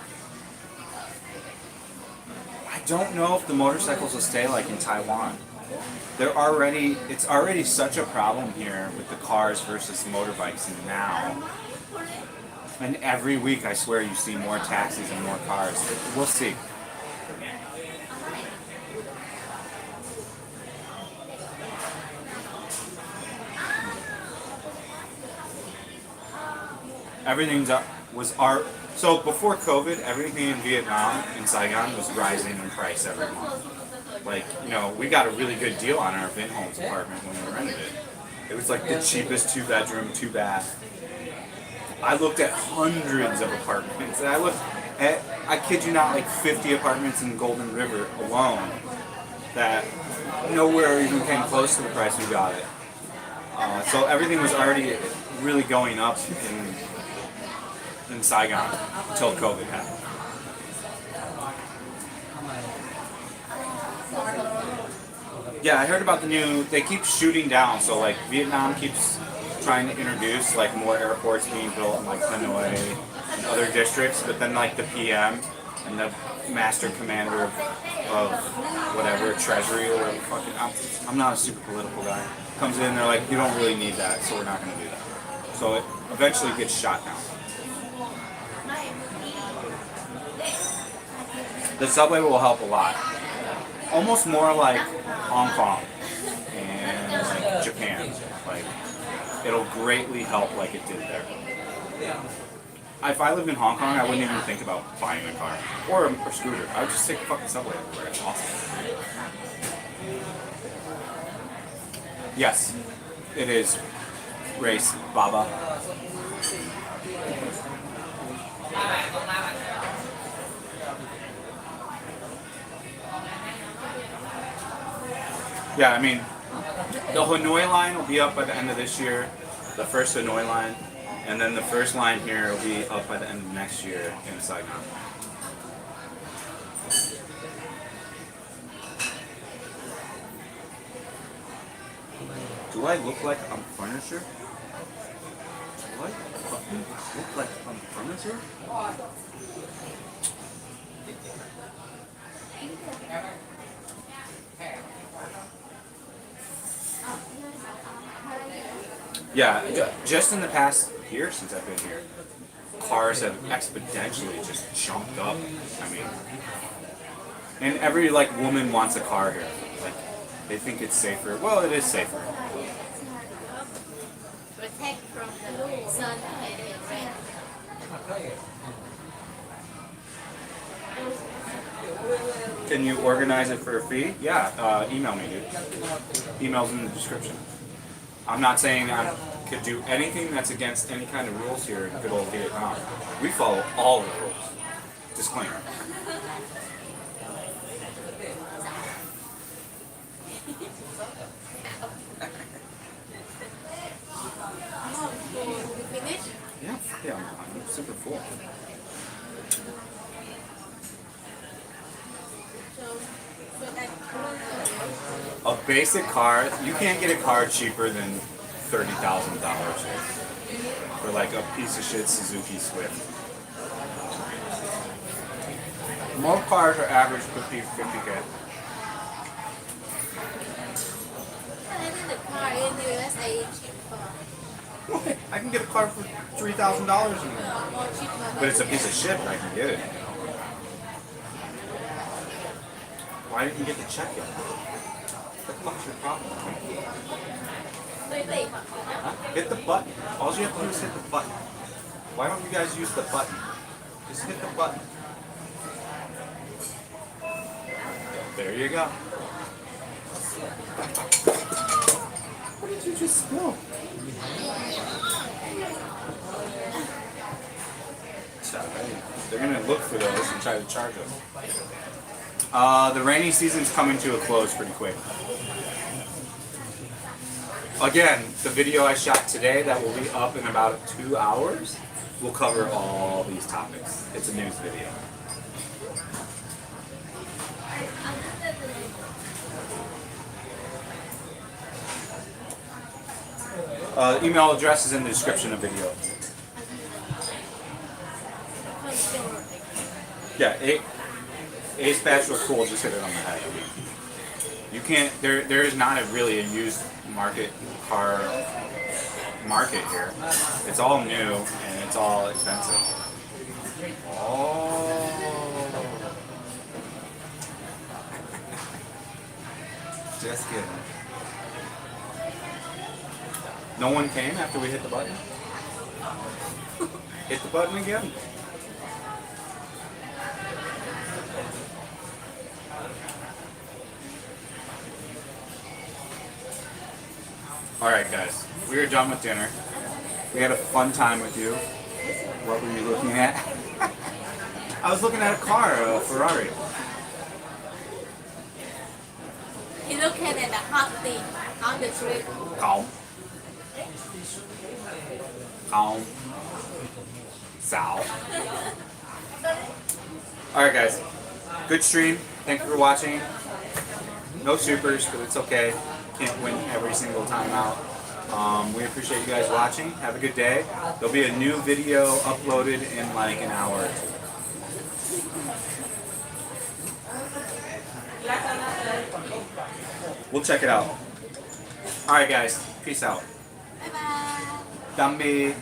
I don't know if the motorcycles will stay like in Taiwan. It's already such a problem here with the cars versus motorbikes now. And every week, I swear, you see more taxis and more cars. We'll see. So before COVID, everything in Vietnam, in Saigon, was rising in price every month. Like, we got a really good deal on our Vin Homes apartment when we rented it. It was like the cheapest 2-bedroom, 2-bath. I looked at hundreds of apartments, and I looked at, I kid you not, like 50 apartments in Golden River alone that nowhere even came close to the price we got it. So everything was already really going up in Saigon until COVID happened. Yeah, I heard about they keep shooting down, so like Vietnam keeps trying to introduce like more airports being built in like Hanoi and other districts, but then like the PM and the master commander of whatever, treasury or whatever. Fucking, I'm not a super political guy. Comes in, they're like, you don't really need that, so we're not going to do that. So it eventually gets shot down. The subway will help a lot. Almost more like Hong Kong and like Japan. Like, it'll greatly help like it did there. If I lived in Hong Kong, I wouldn't even think about buying a car or a scooter. I would just take the fucking subway everywhere. It's awesome. Yes, it is race, Baba. Yeah, I mean, the Hanoi line will be up by the end of this year, the first Hanoi line, and then the first line here will be up by the end of next year in Saigon. Do I look like I'm furniture? Do I fucking look like I'm furniture? Yeah, just in the past year since I've been here, cars have exponentially just jumped up. I mean, and every like woman wants a car here. Like, they think it's safer. Well, it is safer. Protect from the sun and rain. Can you organize it for a fee? Yeah, email me, dude. Email's in the description. I'm not saying I could do anything that's against any kind of rules here in good old Vietnam. We follow all the rules. Disclaimer. You finish? Yeah, I'm super full. A basic car, you can't get a car cheaper than $30,000 for like a piece of shit Suzuki Swift. Most cars are average 50K. I think the car in the USA is cheaper. What? I can get a car for $3,000 More cheaper. but it's a piece of shit, but I can get it. Why didn't you get the check yet? What the fuck's your problem? Huh? Hit the button. All you have to do is hit the button. Why don't you guys use the button? Just hit the button. There you go. What did you just spill? They're gonna look for those and try to charge us. The rainy season's coming to a close pretty quick. Again, the video I shot today that will be up in about 2 hours will cover all these topics. It's a news video. The email address is in the description of the video. Yeah, A spatula cool, just hit it on the head. I mean, you can't, there is not really a used car market here. It's all new and it's all expensive. Oh. Just kidding. No one came after we hit the button? Hit the button again. Alright guys, we are done with dinner. We had a fun time with you. What were you looking at? I was looking at a car, a Ferrari. He looked at the hot thing on the trip. Calm. Calm. Sal. Alright guys, good stream. Thank you for watching. No supers, but it's okay. Can't win every single time out. We appreciate you guys watching. Have a good day. There'll be a new video uploaded in like an hour or two. We'll check it out. All right, guys. Peace out. Bye bye. Dambi.